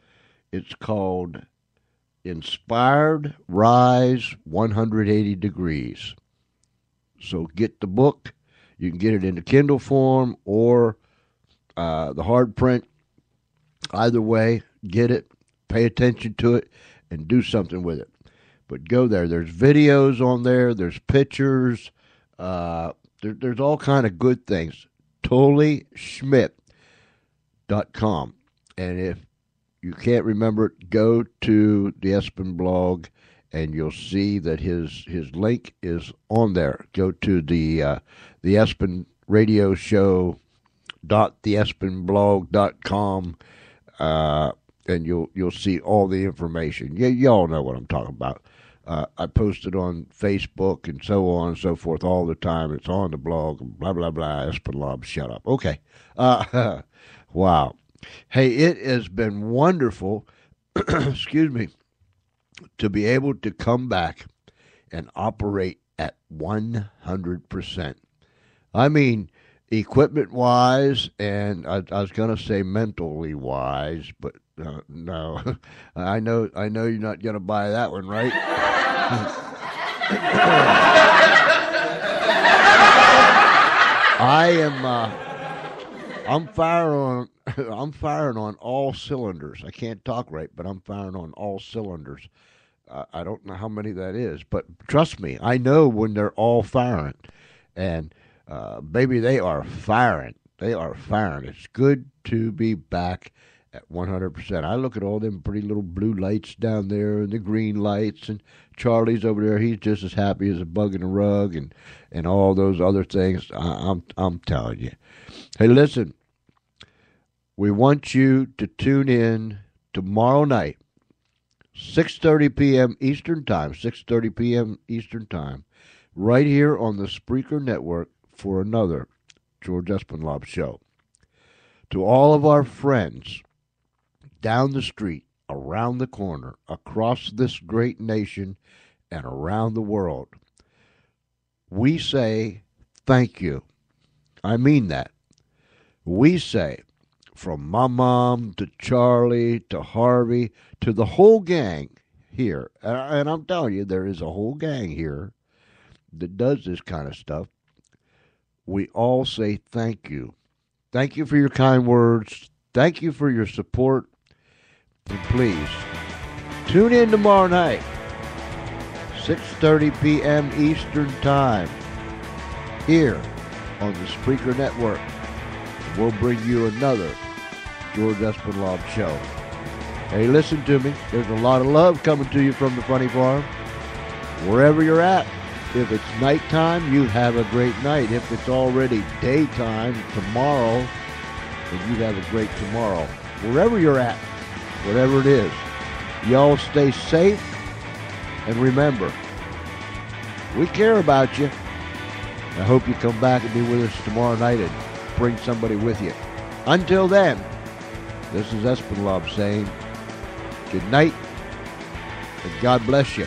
It's called Inspired Rise 180 Degrees. So get the book. You can get it in the Kindle form or the hard print. Either way, get it, pay attention to it, and do something with it. But go there. There's videos on there. There's pictures. There's all kind of good things. TollieSchmidt.com. And if you can't remember it, go to the Espen blog, and you'll see that his link is on there. Go to the Espen radio show .theespenblog.com, and you'll see all the information. Y'all know what I'm talking about. I post it on Facebook and so on and so forth all the time. It's on the blog, blah, blah, blah. Espen Lob, shut up. Okay. Wow. Hey, it has been wonderful, excuse me, to be able to come back and operate at 100%. I mean, equipment-wise, and I was going to say mentally-wise, but no. I know you're not going to buy that one, right? I'm firing on all cylinders. I can't talk right, but I'm firing on all cylinders. I don't know how many that is, but trust me, I know when they're all firing. And baby, they are firing. They are firing. It's good to be back at 100%. I look at all them pretty little blue lights down there and the green lights, and Charlie's over there. He's just as happy as a bug in a rug, and all those other things. I'm telling you. Hey, listen. We want you to tune in tomorrow night, 6:30 p.m. Eastern Time, 6:30 p.m. Eastern Time, right here on the Spreaker Network for another George Espenlaub show. To all of our friends down the street, around the corner, across this great nation, and around the world, we say thank you. I mean that. We say, from my mom to Charlie to Harvey to the whole gang here, and I'm telling you, there is a whole gang here that does this kind of stuff. We all say thank you. Thank you for your kind words. Thank you for your support. And please, tune in tomorrow night, 6:30 p.m. Eastern Time, here on the Spreaker Network. We'll bring you another George Espenlaub show. Hey, listen to me. There's a lot of love coming to you from the Funny Farm. Wherever you're at, if it's nighttime, you have a great night. If it's already daytime tomorrow, then you have a great tomorrow. Wherever you're at, whatever it is, y'all stay safe. And remember, we care about you. I hope you come back and be with us tomorrow night and bring somebody with you. Until then, this is Espenlaub saying good night and God bless you.